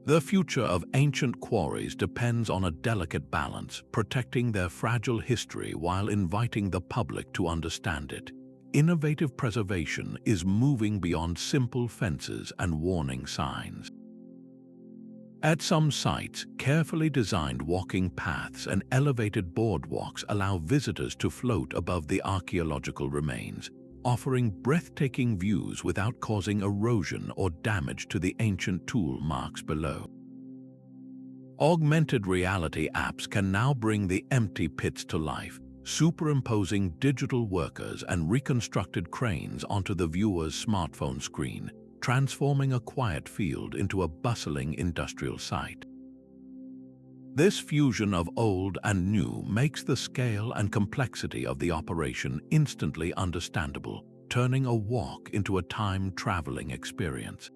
The future of ancient quarries depends on a delicate balance, protecting their fragile history while inviting the public to understand it. Innovative preservation is moving beyond simple fences and warning signs. At some sites, carefully designed walking paths and elevated boardwalks allow visitors to float above the archaeological remains, offering breathtaking views without causing erosion or damage to the ancient tool marks below. Augmented reality apps can now bring the empty pits to life, superimposing digital workers and reconstructed cranes onto the viewer's smartphone screen, transforming a quiet field into a bustling industrial site. This fusion of old and new makes the scale and complexity of the operation instantly understandable, turning a walk into a time-traveling experience.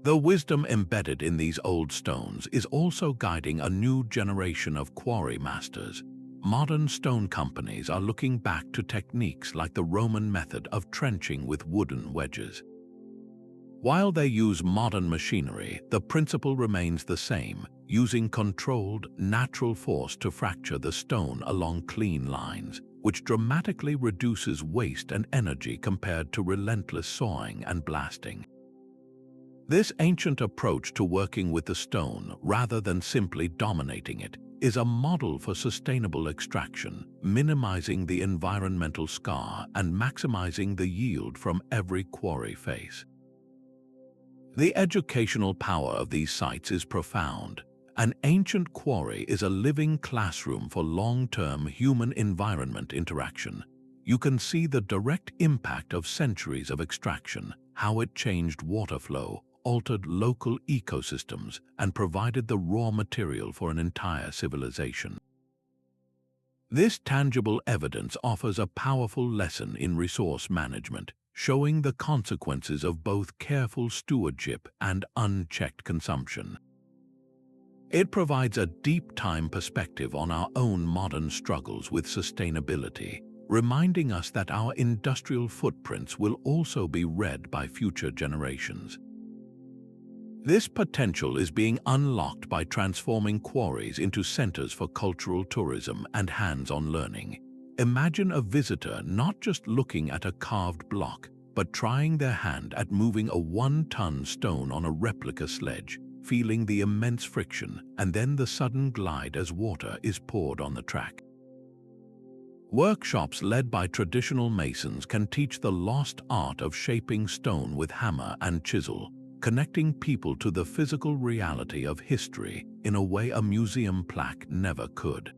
The wisdom embedded in these old stones is also guiding a new generation of quarry masters. Modern stone companies are looking back to techniques like the Roman method of trenching with wooden wedges. While they use modern machinery, the principle remains the same, using controlled, natural force to fracture the stone along clean lines, which dramatically reduces waste and energy compared to relentless sawing and blasting. This ancient approach to working with the stone, rather than simply dominating it, is a model for sustainable extraction, minimizing the environmental scar and maximizing the yield from every quarry face. The educational power of these sites is profound. An ancient quarry is a living classroom for long-term human-environment interaction. You can see the direct impact of centuries of extraction, how it changed water flow, altered local ecosystems, and provided the raw material for an entire civilization. This tangible evidence offers a powerful lesson in resource management, showing the consequences of both careful stewardship and unchecked consumption. It provides a deep-time perspective on our own modern struggles with sustainability, reminding us that our industrial footprints will also be read by future generations. This potential is being unlocked by transforming quarries into centers for cultural tourism and hands-on learning. Imagine a visitor not just looking at a carved block, but trying their hand at moving a 1-ton stone on a replica sledge, feeling the immense friction and then the sudden glide as water is poured on the track. Workshops led by traditional masons can teach the lost art of shaping stone with hammer and chisel, connecting people to the physical reality of history in a way a museum plaque never could.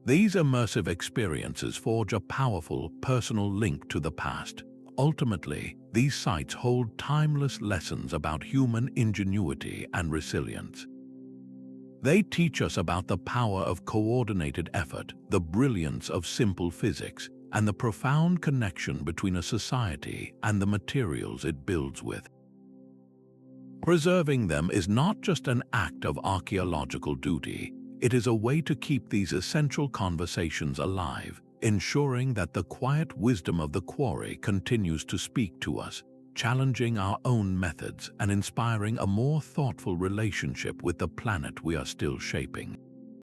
These immersive experiences forge a powerful, personal link to the past. Ultimately, these sites hold timeless lessons about human ingenuity and resilience. They teach us about the power of coordinated effort, the brilliance of simple physics, and the profound connection between a society and the materials it builds with. Preserving them is not just an act of archaeological duty, it is a way to keep these essential conversations alive, ensuring that the quiet wisdom of the quarry continues to speak to us, challenging our own methods and inspiring a more thoughtful relationship with the planet we are still shaping.